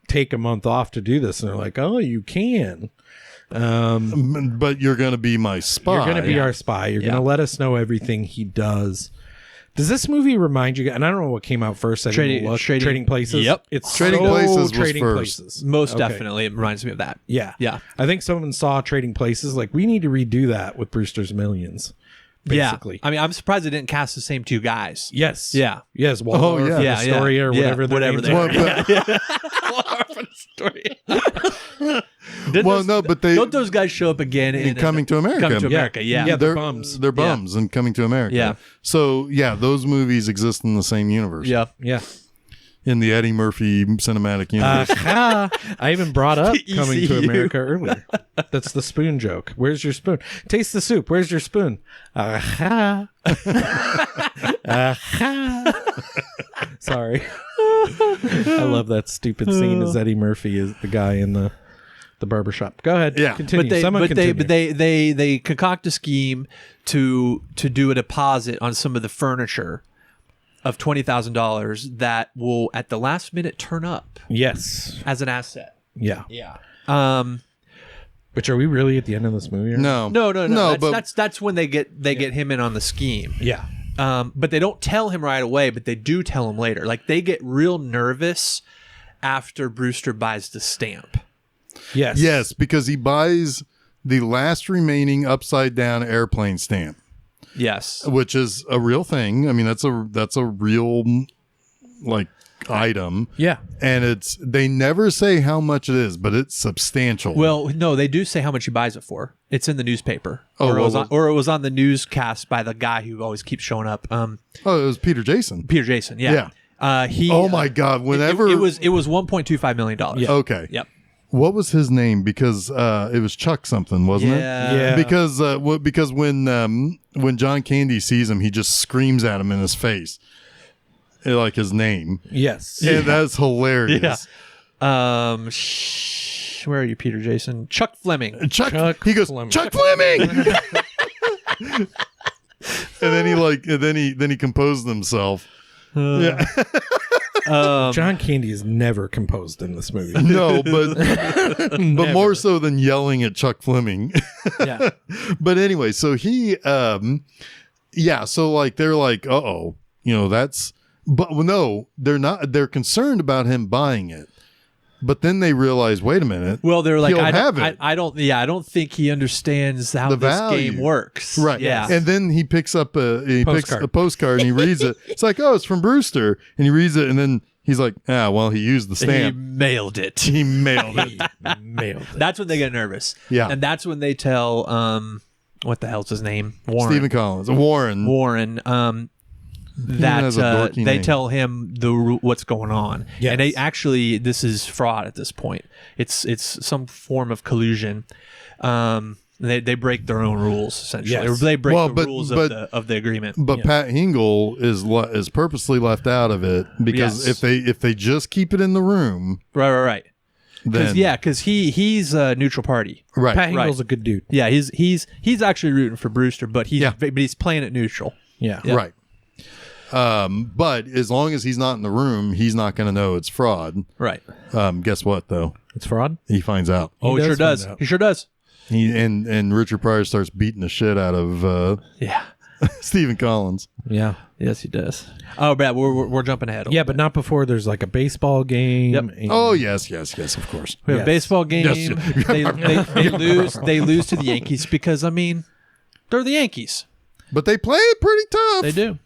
take a month off to do this? And they're like, oh, you can. But you're going to be my spy. You're going to be our spy. You're going to let us know everything he does. Does this movie remind you? And I don't know what came out first. Trading Places. Yep. It's Trading so Places was Trading first. Places. Most Okay. definitely. It reminds me of that. Yeah. Yeah. I think someone saw Trading Places. Like, we need to redo that with Brewster's Millions. Basically. Yeah. I mean, I'm surprised they didn't cast the same two guys. Yes. Yeah. Yes. Waldorf yeah. and Yeah, Astoria or yeah. whatever. their Whatever names they are. Well, no, but don't those guys show up again in Coming to America. Coming to America, yeah. Yeah, they're bums. They're bums and Coming to America. Yeah. So yeah, those movies exist in the same universe. Yeah. Yeah. In the Eddie Murphy cinematic universe. I even brought up The Coming to ECU. America earlier. That's the spoon joke. Where's your spoon? Taste the soup. Where's your spoon? Aha. Aha. Sorry. I love that stupid scene as Eddie Murphy is the guy in the barbershop. Go ahead. Yeah. Continue. But they concoct a scheme to do a deposit on some of the furniture of $20,000 that will at the last minute turn up Yes. as an asset. Yeah. Yeah. Which are we really at the end of this movie? No. No. But That's when they get him in on the scheme. Yeah. But they don't tell him right away, but they do tell him later. Like, they get real nervous after Brewster buys the stamp. Yes. yes, because he buys the last remaining upside down airplane stamp, Yes. which is a real thing. I mean, that's a real like item. Yeah. And they never say how much it is, but it's substantial. Well, no, they do say how much he buys it for. It's in the newspaper. Oh, or it was on the newscast by the guy who always keeps showing up. it was Peter Jason. Peter Jason, yeah. He Oh my God! Whenever it was $1.25 million. Yeah. okay. Yep. What was his name? Because it was Chuck something, wasn't it? Yeah. Because when John Candy sees him, he just screams at him in his face, like his name. Yes. And that's hilarious. Yeah. Where are you, Peter Jason? Chuck Fleming. Chuck. He goes, Fleming. Chuck Fleming. And then he composed himself. Yeah. John Candy is never composed in this movie. No, but more so than yelling at Chuck Fleming. Yeah. But anyway, so he so like they're like, uh-oh, that's, but no, they're not, they're concerned about him buying it. But then they realize, wait a minute. Well, they're like, he'll I have it. don't think he understands how The this value. game works. Right. Yeah. And then he picks up a Postcard. postcard and he reads it. It's like, oh, it's from Brewster. And he reads it and then he's like, he used the He stamp. mailed it. He mailed it. Mailed it. That's when they get nervous. Yeah. And that's when they tell what the hell's his name? Warren. Stephen Collins. Warren. That has a dorky they name. tell him what's going on. Yes. And they actually, this is fraud at this point. It's some form of collusion. They break their own rules essentially. Yes. Or they break the Well, rules but- of the agreement. But Pat Hingle is purposely left out of it because Yes. if they just keep it in the room, Right. then Because he's a neutral party. right. Pat Hingle's a good dude. Yeah, he's actually rooting for Brewster, but he's playing it neutral. Yeah. Right. But as long as he's not in the room, he's not going to know it's fraud. Right. Guess what, though? It's fraud. He finds out. Oh, he sure does. find out. He sure does. And Richard Pryor starts beating the shit out of Yeah. Stephen Collins. Yeah. Yes, he does. Oh, Brad, we're jumping ahead. Yeah, but not before there's like a baseball game. Yep. and- Oh, yes, of course. We have a Yes. baseball game. Yes. They lose. They lose to the Yankees because they're the Yankees. But they play it pretty tough. They do.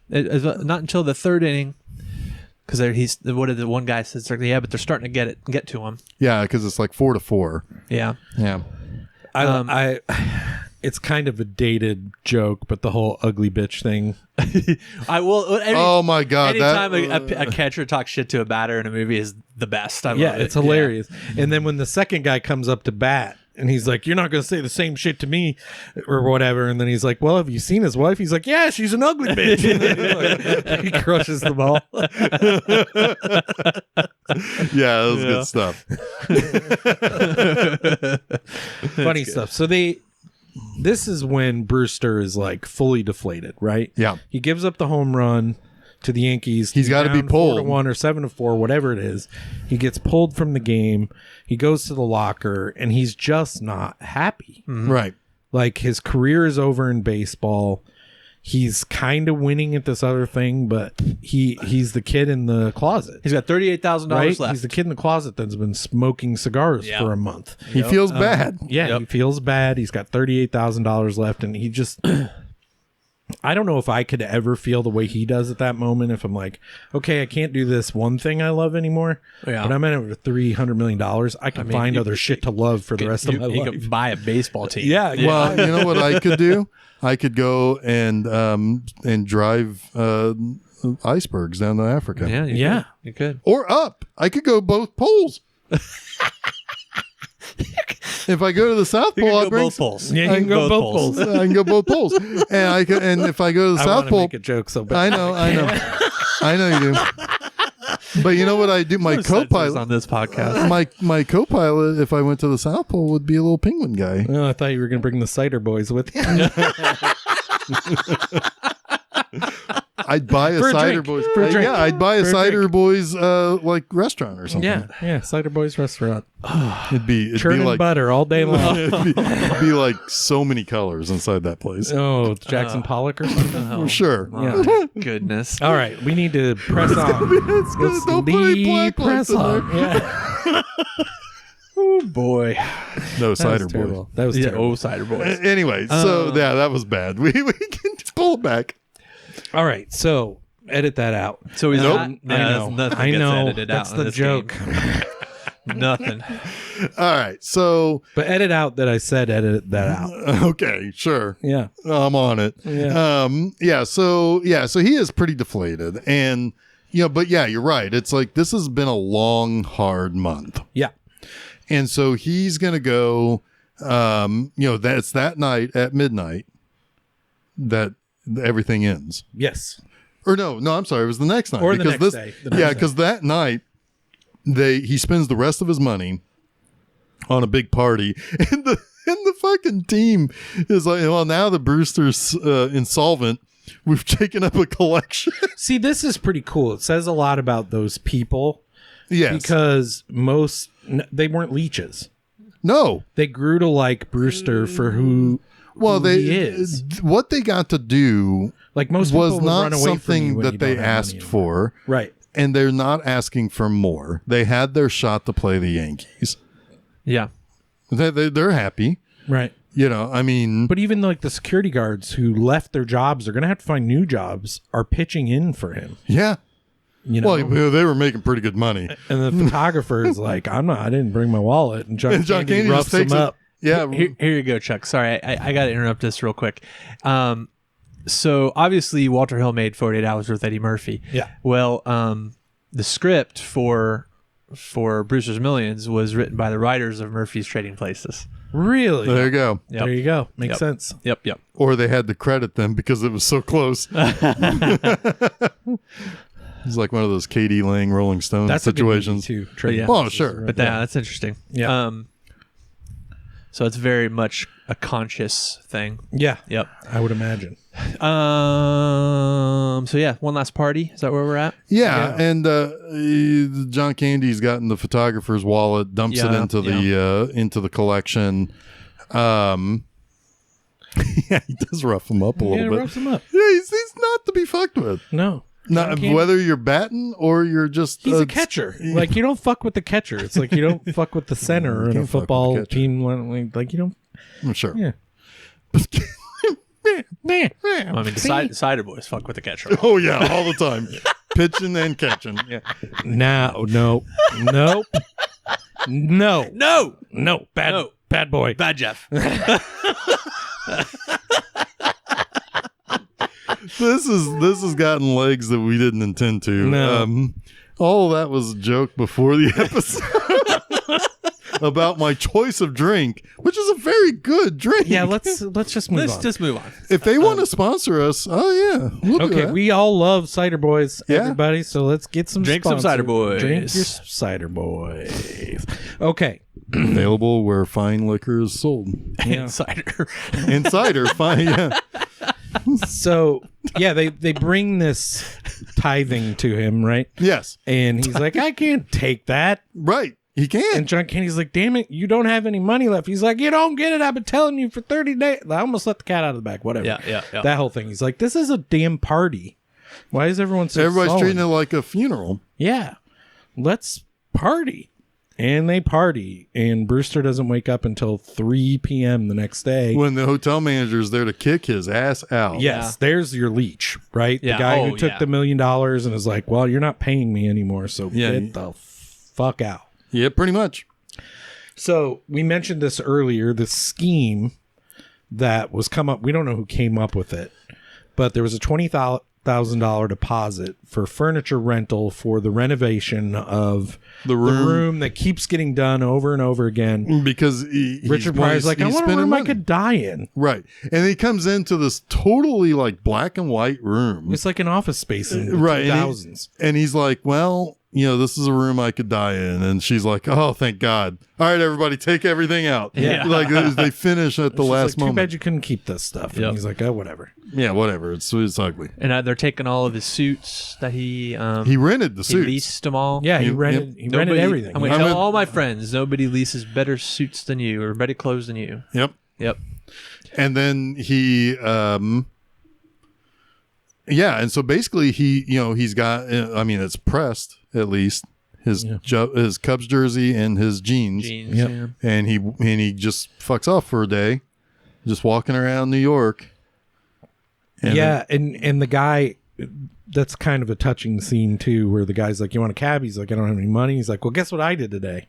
Not until the third inning, because what did the one guy says? Yeah, but they're starting to get to him. Yeah, because it's like 4-4. Yeah. Yeah. I it's kind of a dated joke, but the whole ugly bitch thing. I will. Oh my God! Anytime a catcher talks shit to a batter in a movie is the best. I love it. It's hilarious. And then when the second guy comes up to bat and he's like, "You're not going to say the same shit to me," or whatever, and then he's like, "Well, have you seen his wife?" He's like, "Yeah, she's an ugly bitch." He crushes the ball. Yeah, that was good stuff. Funny stuff. So this is when Brewster is like fully deflated, right? Yeah. He gives up the home run to the Yankees. He's gotta be down pulled. 4-1 or 7-4, whatever it is. He gets pulled from the game. He goes to the locker and he's just not happy. Right. Like his career is over in baseball. He's kind of winning at this other thing, but he's the kid in the closet. He's got $38,000 Right? left. He's the kid in the closet that's been smoking cigars Yeah. for a month. He feels bad. Yeah, Yep. he feels bad. He's got $38,000 left, and he just. I don't know if I could ever feel the way he does at that moment. If I'm like, okay, I can't do this one thing I love anymore, Yeah. but I'm in it with $300 million. I can find you- other shit to love for the rest of my You life. could buy a baseball team. Yeah, Well, you know what I could do? I could go and drive icebergs down to Africa. Yeah. Yeah. You could. Or up. I could go both poles. If I go to the South You Pole, can I go bring both poles. Yeah, you can go both poles. I can go both poles. And if I go to the I South want to Pole, make a joke so bad. I know you do. But you know what I do? My No censors co-pilot on this podcast. my co-pilot, if I went to the South Pole, would be a little penguin guy. Oh, I thought you were going to bring the Cider Boys with you. I'd buy a For a Cider drink. Boys. For a drink. Yeah, I'd buy a For a Cider drink. Boys like restaurant or something. Yeah, Cider Boys restaurant. It'd be Churning like butter all day long. it'd be like so many colors inside that place. Oh, Jackson Pollock or something? For sure. Yeah. Goodness. All right, we need to press on. It's good. Let's Don't put any leave black lights press in on. there. Yeah. Oh boy, No that Cider was Boys. terrible. That was Yeah. terrible. Oh, Cider Boys. Anyway, so yeah, that was bad. We can pull it back. All right, so edit that out. So he's Nope. not. I know. I know. That's the joke. Nothing. All right, so But edit out that I said edit that out. okay, sure. Yeah. I'm on it. Yeah. So he is pretty deflated, and but yeah, you're right. It's like this has been a long, hard month, Yeah. and so he's gonna go. That's that night at midnight that everything ends. Yes. Or no, I'm sorry, it was the next night. Or the because next day. The next day. because that night he spends the rest of his money on a big party, and the fucking team is like, well, now the Brewster's insolvent. We've taken up a collection. See, this is pretty cool. It says a lot about those people Yes. because they weren't leeches. No. They grew to like Brewster for who he is. What they got to do Like most people was would not run away from you something when you that they don't have money asked anymore. for. Right. And they're not asking for more. They had their shot to play the Yankees. Yeah. They're happy. Right. I mean, But even like the security guards who left their jobs, they're going to have to find new jobs, are pitching in for him. yeah. You know? Well, they were making pretty good money. And the photographer is like, I didn't bring my wallet. And John, And John Candy Candy roughs just takes him it. up. Yeah. Here you go, Chuck. Sorry, I got to interrupt this real quick. So obviously Walter Hill made 48 Hours with Eddie Murphy. Yeah. Well, the script for Brewster's Millions was written by the writers of Murphy's Trading Places. Really? There you go. Yep. There you go. Makes Yep. sense. Yep. Or they had to credit them because it was so close. He's like one of those K.D. Lang Rolling Stones That's a good movie, situations. too. Yeah. Oh, sure. But that's interesting. Yeah. So it's very much a conscious thing. Yeah. Yep. I would imagine. So yeah, one last party. Is that where we're at? Yeah, and John Candy's gotten the photographer's wallet, dumps it into the collection. Yeah, he does rough him up a little bit. Roughs him up. Yeah, he's not to be fucked with. No. Not whether you're batting or you're just He's a catcher. Like, you don't fuck with the catcher. It's like you don't fuck with the center in a football team. Like, you don't. I'm sure. Yeah. I mean, the cider boys fuck with the catcher. Oh yeah, all the time, pitching and catching. Yeah. No. Bad boy. Bad Jeff. This has gotten legs that we didn't intend to. No. All of that was a joke before the episode about my choice of drink, which is a very good drink. Yeah, let's just move on. Let's just move on. If they want to sponsor us, oh yeah, we'll do Okay, that. we all love cider boys, Yeah. everybody. So let's get some Drink some sponsors. cider boys. Drink your cider boys. Okay. Available where fine liquor is sold. Yeah. Cider. Insider, fine. Yeah. So yeah, they bring this tithing to him, right? Yes. And he's like, I can't take that. Right. He can. And John Candy's like, damn it, you don't have any money left. He's like, you don't get it. I've been telling you for 30 days. I almost let the cat out of the bag. Whatever. Yeah. That whole thing. He's like, this is a damn party. Why is everyone so Everybody's sullen? treating it like a funeral. Yeah. Let's party. And they party. And Brewster doesn't wake up until 3 p.m. the next day. When the hotel manager is there to kick his ass out. Yes, there's your leech, right? Yeah. The guy Oh, who took yeah. the $1 million and is like, well, you're not paying me anymore, so get the fuck out. Yeah, pretty much. So we mentioned this earlier, the scheme that was come up. We don't know who came up with it, but there was a $20,000 deposit for furniture rental for the renovation of The room. that keeps getting done over and over again. Because Richard Pryor's like, I want a spending room I money. could die in. Right. And he comes into this totally like black and white room. It's like an office space in the Right. 2000s. And he's like, well, this is a room I could die in. And she's like, oh, thank God. All right, everybody, take everything out. Yeah. Like they finish at the She's last like, too moment. bad you couldn't keep this stuff. And Yep. he's like, oh, whatever. Yeah, whatever. It's ugly. And they're taking all of his suits that he He rented the he suits. leased them all. Yeah, he Yep. rented everything. I'm going to I'm tell with- all my friends, nobody leases better suits than you or better clothes than you. Yep. Yep. And then he, and so basically he's got, it's pressed at least his Cubs jersey and his jeans, Yep. Yeah. and he just fucks off for a day, just walking around New York. And and the guy, that's kind of a touching scene too, where the guy's like, you want a cab? He's like, I don't have any money. He's like, well, guess what I did today?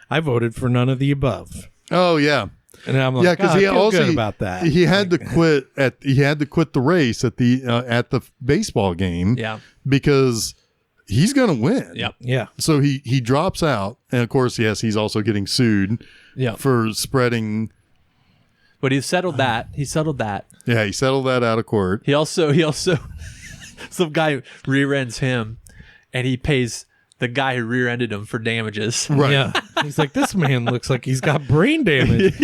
I voted for none of the above. oh yeah, And I'm like, yeah, because I he feel also good about that. he had to quit the race at the baseball game, Yeah. because he's gonna win. Yep. Yeah. So he drops out, and of course, yes, he's also getting sued Yeah. for spreading. But he settled that. He settled that. Yeah, he settled that out of court. He also some guy rear-ends him and he pays the guy who rear-ended him for damages. Right. Yeah. He's like, this man looks like he's got brain damage.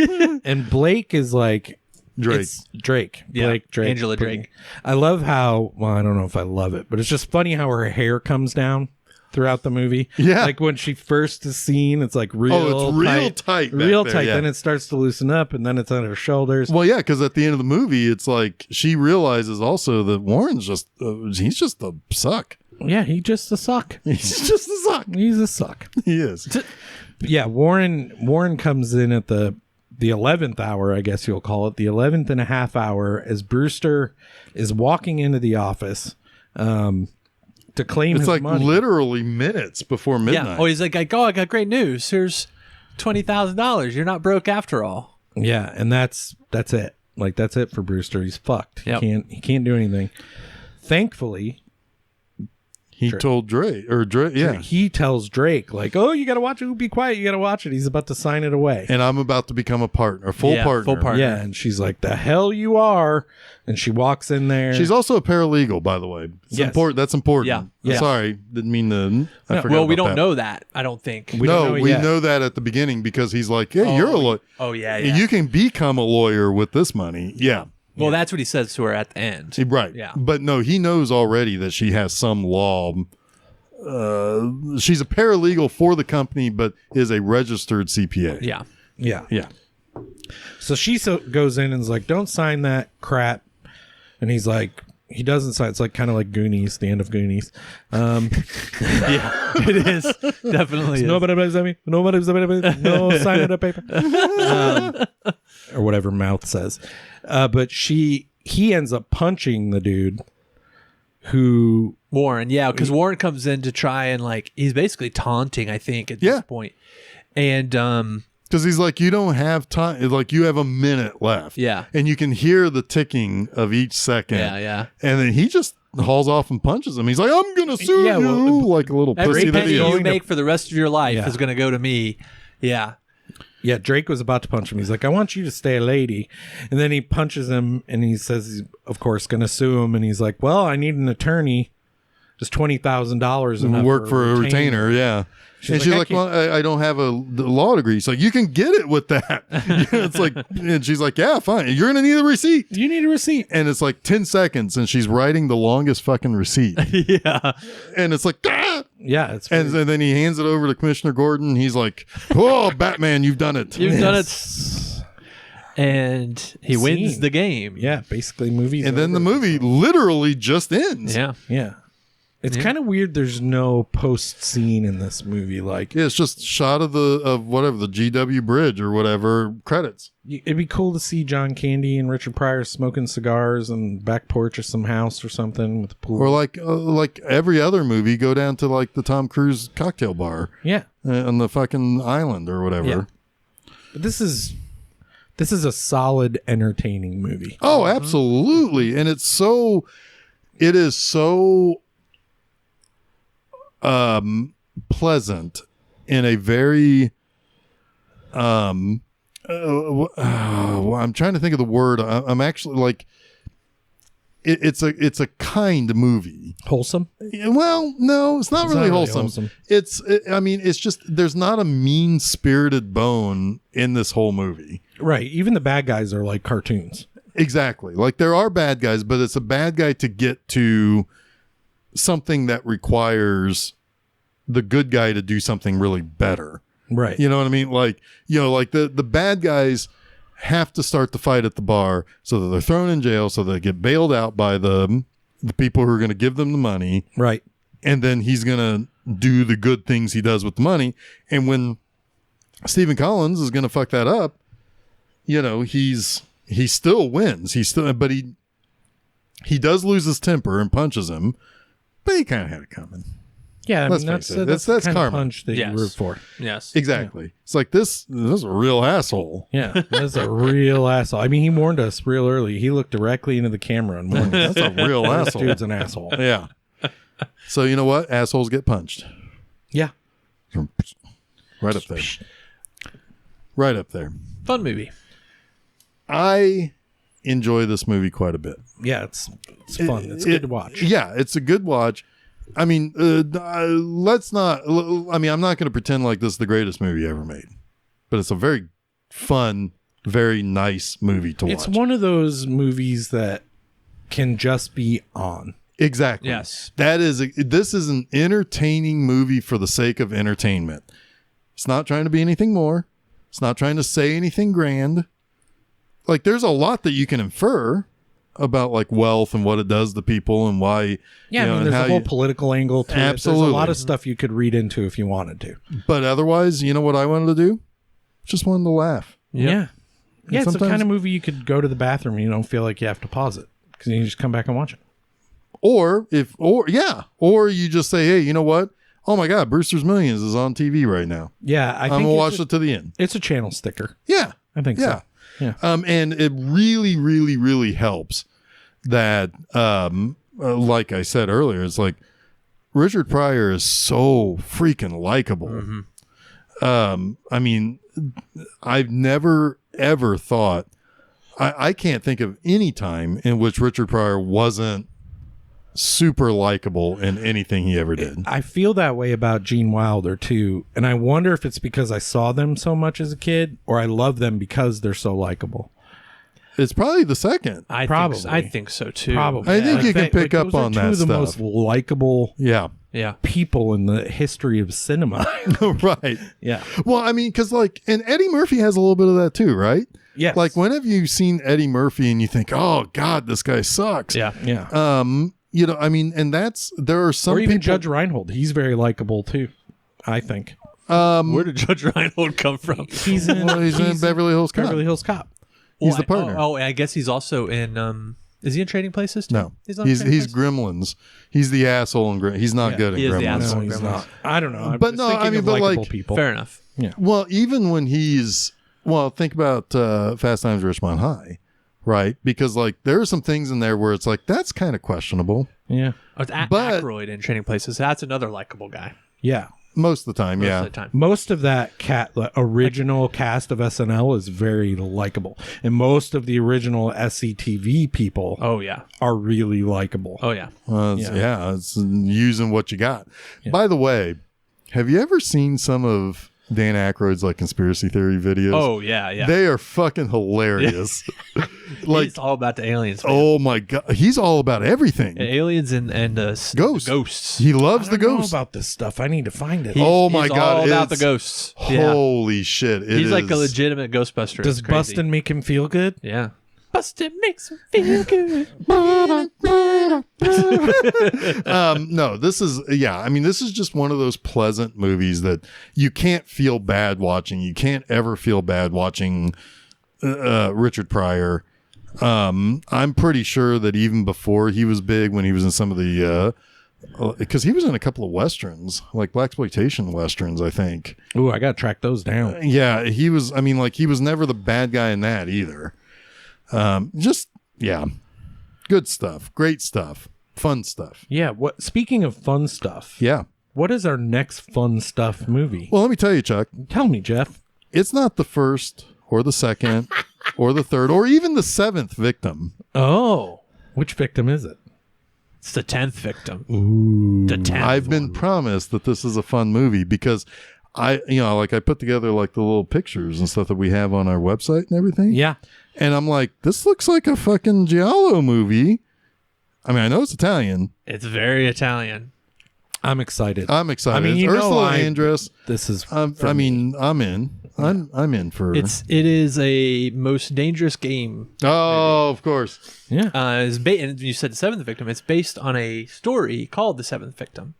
And Blake is like, Drake. It's Drake. Yeah, Blake, Drake. Angela Drake. I love how, well, I don't know if I love it, but it's just funny how her hair comes down throughout the movie. Yeah. Like when she first is seen, it's like real it's real tight back real there, tight. yeah. Then it starts to loosen up and then it's on her shoulders. Well, yeah, because at the end of the movie, it's like she realizes also that Warren's just he's just a suck. Yeah, he just a suck. He's just a suck. He's a suck. He is. Yeah, Warren comes in at the 11th hour, I guess you'll call it, the 11th and a half hour, as Brewster is walking into the office to claim It's his like money. literally minutes before midnight. Yeah. Oh, he's like, I got great news. Here's $20,000. You're not broke after all. Yeah, and that's it. Like that's it for Brewster. He's fucked. Yep. He can't do anything. Thankfully, He told Drake, yeah. He tells Drake, like, oh, you got to watch it. Be quiet. You got to watch it. He's about to sign it away. And I'm about to become a partner, full partner. Yeah. And she's like, the hell you are. And she walks in there. She's also a paralegal, by the way. It's important. That's important. Yeah. Sorry. Didn't mean to. I forgot Well, we about don't that. know that. I don't think. We know that at the beginning because he's like, hey, you're a lawyer. Oh, yeah. You can become a lawyer with this money. Yeah. Well, that's what he says to her at the end. Right. Yeah. But no, he knows already that she has some law. She's a paralegal for the company, but is a registered CPA. Yeah. Yeah. Yeah. So she goes in and is like, don't sign that crap. And he's like, he doesn't sign. It's like kind of like Goonies, the end of Goonies. Yeah, it is. Definitely is. No sign of the paper. Or whatever mouth says. But he ends up punching the dude who... Warren, yeah, because Warren comes in to try and like, he's basically taunting, I think, at this point. And... because he's like, you don't have time. Like, you have a minute left. Yeah. And you can hear the ticking of each second. Yeah. And then he just hauls off and punches him. He's like, I'm going to sue you. Like a little Every pussy that penny he you is. make for the rest of your life is going to go to me. Yeah. Yeah, Drake was about to punch him. He's like, I want you to stay a lady. And then he punches him, and he says he's, of course, going to sue him. And he's like, well, I need an attorney. Just $20,000 enough work for a retainer. Yeah. And she's like, well, I don't have a law degree. He's like, you can get it with that. It's like, and she's like, yeah, fine. You're going to need a receipt. You need a receipt. And it's like 10 seconds, and she's writing the longest fucking receipt. Yeah. And it's like, ah! Yeah. It's And then he hands it over to Commissioner Gordon. He's like, oh, Batman, you've done it. You've done it. And he wins the game. Yeah, basically movies. And then the movie literally just ends. Yeah. Yeah. It's kind of weird there's no post scene in this movie. Like, Yeah, it's just shot of the GW Bridge or whatever, credits. it'd be cool to see John Candy and Richard Pryor smoking cigars on the back porch of some house or something with a pool. Or like every other movie, go down to like the Tom Cruise cocktail bar Yeah. on the fucking island or whatever. Yeah. But this is a solid, entertaining movie. Oh, absolutely. And it is so pleasant in a very I'm trying to think of the word. I'm actually like it's a kind movie. Wholesome? Well, no, it's not really really wholesome. It's just there's not a mean-spirited bone in this whole movie. Right. Even the bad guys are like cartoons. Exactly. Like there are bad guys, but it's a bad guy to get to something that requires the good guy to do something really better. Right. You know what I mean? Like, like the bad guys have to start the fight at the bar so that they're thrown in jail, so they get bailed out by the people who are going to give them the money. Right. And then he's going to do the good things he does with the money. And when Stephen Collins is going to fuck that up, he still wins. But he does lose his temper and punches him. But he kind of had it coming. Yeah, Let's that's face it. that's That's the kind of karma. punch that you root for. Yes. Exactly. It's like this is a real asshole. Yeah, that's a real asshole. I mean, he warned us real early. He looked directly into the camera and warned us. That's a real This asshole. dude's an asshole. Yeah. So you know what? Assholes get punched. Yeah. Right up there. Right up there. Fun movie. I enjoy this movie quite a bit. Yeah, it's fun. It's good to watch. Yeah, it's a good watch. I mean, let's not. I mean, I'm not going to pretend like this is the greatest movie ever made, but it's a very fun, very nice movie to watch. It's one of those movies that can just be on. Exactly. Yes. This is an entertaining movie for the sake of entertainment. It's not trying to be anything more. It's not trying to say anything grand. Like, there's a lot that you can infer about like wealth and what it does to people and why. Yeah, I mean, there's a whole political angle to Absolutely. it. There's a lot of stuff you could read into if you wanted to. But otherwise, you know what I wanted to do? Just wanted to laugh. Yeah. Yeah, it's the sometimes- kind of movie you could go to the bathroom and you don't feel like you have to pause it because you can just come back and watch it. Or you just say, hey, you know what? Oh my God, Brewster's Millions is on TV right now. Yeah, I I'm think gonna watch it to the end. It's a channel sticker. Yeah, I think yeah. so. Yeah. And it really, really, really helps that, like I said earlier, it's like Richard Pryor is so freaking likable. I mean, I've never ever thought, I can't think of any time in which Richard Pryor wasn't super likable in anything he ever did. I feel that way about Gene Wilder too, and I wonder if it's because I saw them so much as a kid, or I love them because they're so likable. It's probably the second. I think so too. Probably. I think you can pick up those are on two that of the stuff. most likable Yeah. Yeah. people in the history of cinema. Right. Yeah. Well, I mean, because and Eddie Murphy has a little bit of that too, right? Yes. Like, when have you seen Eddie Murphy and you think, oh God, this guy sucks? Yeah. Yeah. I mean, and there are some Or even people. Judge Reinhold. He's very likable too, I think. Where did Judge Reinhold come from? He's in, He's in Beverly Hills Cop. Beverly Hills Cop. He's the partner. Oh, I guess he's also in. Is he in Trading Places too? No, he's he's Trading Places? Gremlins. He's the asshole in He's not good at he is the Gremlins. asshole. No, he's Gremlins. not. I don't know. I'm But just no, thinking I mean, of but likable like- people. Fair enough. Well, even when think about Fast Times at Ridgemont High, right? Because like there are some things in there where it's like that's kind of questionable Yeah. Oh, it's But- Aykroyd in Trading Places. That's another likable guy. Yeah. most of the time. Most Yeah, of the time. Most of that the original cast of SNL is very likable, and most of the original SCTV people Oh yeah. are really likable. Oh yeah. It's using what you got. By the way, have you ever seen some of Dan Aykroyd's like conspiracy theory videos? Oh yeah. Yeah. They are fucking hilarious. Like, He's all about the aliens. Man. oh my God, he's all about everything. Aliens and Ghosts. Ghosts. He loves I the don't know ghosts. about this stuff. I need to find it. Oh my God, All about the it's- ghosts. Yeah. Holy shit. He's like a legitimate Ghostbuster. Does It's crazy. Bustin' make him feel good? Yeah. Bustin' makes him feel good. No, this is this is just one of those pleasant movies that you can't feel bad watching. You can't ever feel bad watching Richard Pryor. I'm pretty sure that even before he was big, when he was in some of the because he was in a couple of westerns, like blaxploitation westerns, I think. Ooh, I gotta track those down. Yeah, he was. I mean, like, he was never the bad guy in that either. Good stuff, great stuff, fun stuff. Yeah. What? Speaking of fun stuff, Yeah. what is our next fun stuff movie? Well, let me tell you, Chuck. Tell me, Jeff. It's not the first or the second or the third or even the seventh victim. Oh, which victim is it? It's the 10th victim. Ooh, The 10th. I've been promised that this is a fun movie because I put together like the little pictures and stuff that we have on our website and everything. yeah. And I'm like, this looks like a fucking Giallo movie. I mean, I know it's Italian. It's very Italian. I'm excited. I'm excited. I mean, you Ursula know, Andress. This is. I'm in. I'm in for. It is a most dangerous game. Oh, of course. Yeah. And you said the 7th victim. It's based on a story called The 7th Victim.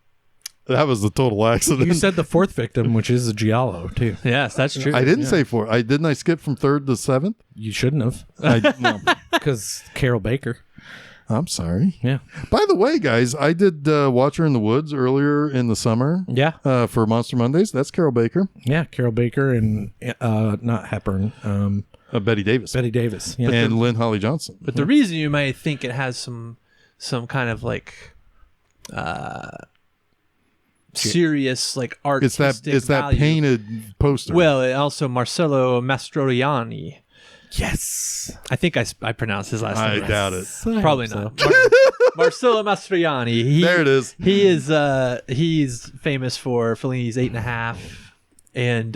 That was the total accident. You said the 4th victim, which is a Giallo too. Yes, that's true. I didn't say 4. Didn't I skip from 3rd to 7th? You shouldn't have, No, because Carol Baker. I'm sorry. Yeah. By the way, guys, I did Watch Her in the Woods earlier in the summer Yeah. for Monster Mondays. That's Carol Baker. Yeah. Carol Baker and not Hepburn. Betty Davis. Betty Davis. Yeah. And Lynn Holly Johnson. But the reason you might think it has some kind of like serious like It's artistic that value. painted poster. Well, and also Marcello Mastroianni. Yes. I think I pronounced his last I name right. doubt it. Probably not. Marcello Mastroianni. There it is. He is he's famous for Fellini's 8.5 and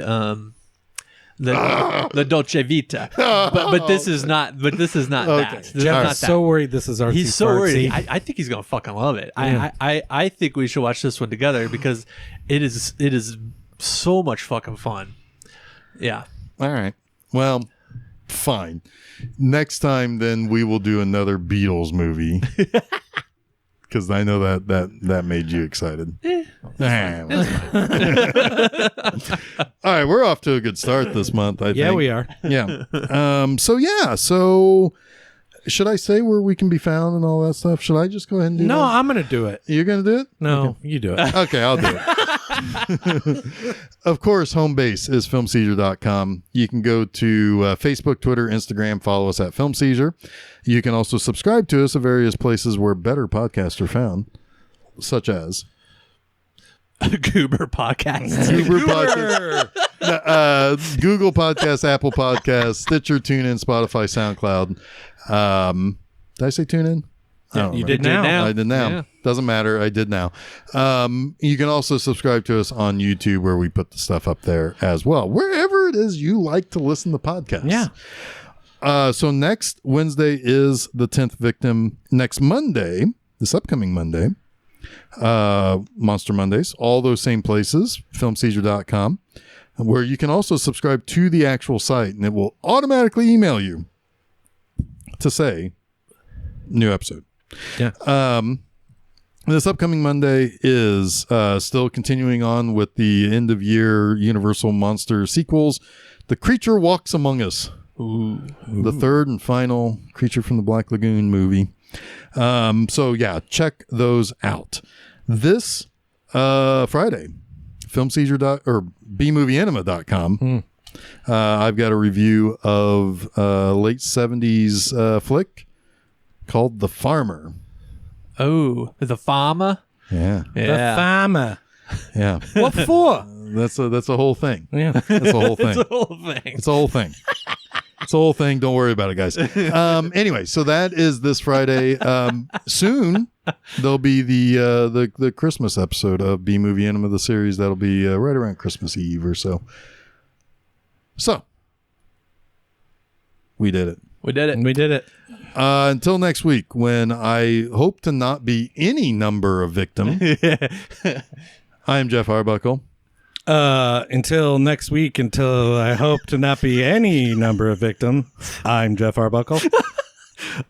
the Dolce Vita. But this is not Okay. that. This is Jeff not I'm that. so worried this is our. He's so worried. I think he's gonna fucking love it. Yeah. I think we should watch this one together because it is so much fucking fun. Yeah. All right. Well, fine. Next time, then we will do another Beatles movie. Because I know that made you excited. All right, we're off to a good start this month, I think. Yeah, we are. Yeah. So should I say where we can be found and all that stuff? Should I just go ahead and do No, that? I'm gonna do it. You're going to do it? No, you do it. Okay, I'll do it. Of course, home base is filmseizure.com. You can go to Facebook, Twitter, Instagram, follow us at Film Seizure. You can also subscribe to us at various places where better podcasts are found, such as Goober Podcast. Goober Podcast. Google Podcast, Apple Podcast, Stitcher, TuneIn, Spotify, SoundCloud. Did I say TuneIn? You did now. I did now. Yeah. Doesn't matter. I did now. You can also subscribe to us on YouTube, where we put the stuff up there as well. Wherever it is you like to listen to podcasts. Yeah. So next Wednesday is the 10th victim. Next Monday, this upcoming Monday, Monster Mondays, all those same places, filmseizure.com, where you can also subscribe to the actual site, and it will automatically email you to say new episode. Yeah. This upcoming Monday is still continuing on with the end of year Universal Monster sequels. The Creature Walks Among Us. Ooh. The third and final Creature from the Black Lagoon movie. So yeah, check those out. This Friday, filmseizure or bmovieanima.com. I've got a review of late 70s flick called The Farmer. Oh, the farmer. Yeah. The farmer. Yeah. What for? That's a whole thing. Yeah. That's a whole thing. It's a whole thing. It's a whole thing. It's a whole thing. Don't worry about it, guys. Anyway, so that is this Friday. Soon there'll be the Christmas episode of B Movie Anima, the series. That'll be right around Christmas Eve or so. So we did it. We did it. We did it. Until next week, when I hope to not be any number of victim. I am Jeff Arbuckle. Until next week, until I hope to not be any number of victim, I'm Jeff Arbuckle.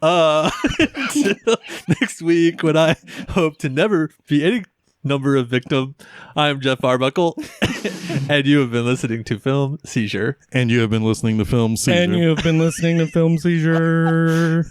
Until next week, when I hope to never be any number of victim, I'm Jeff Arbuckle, and you have been listening to Film Seizure. And you have been listening to Film Seizure. And you have been listening to Film Seizure.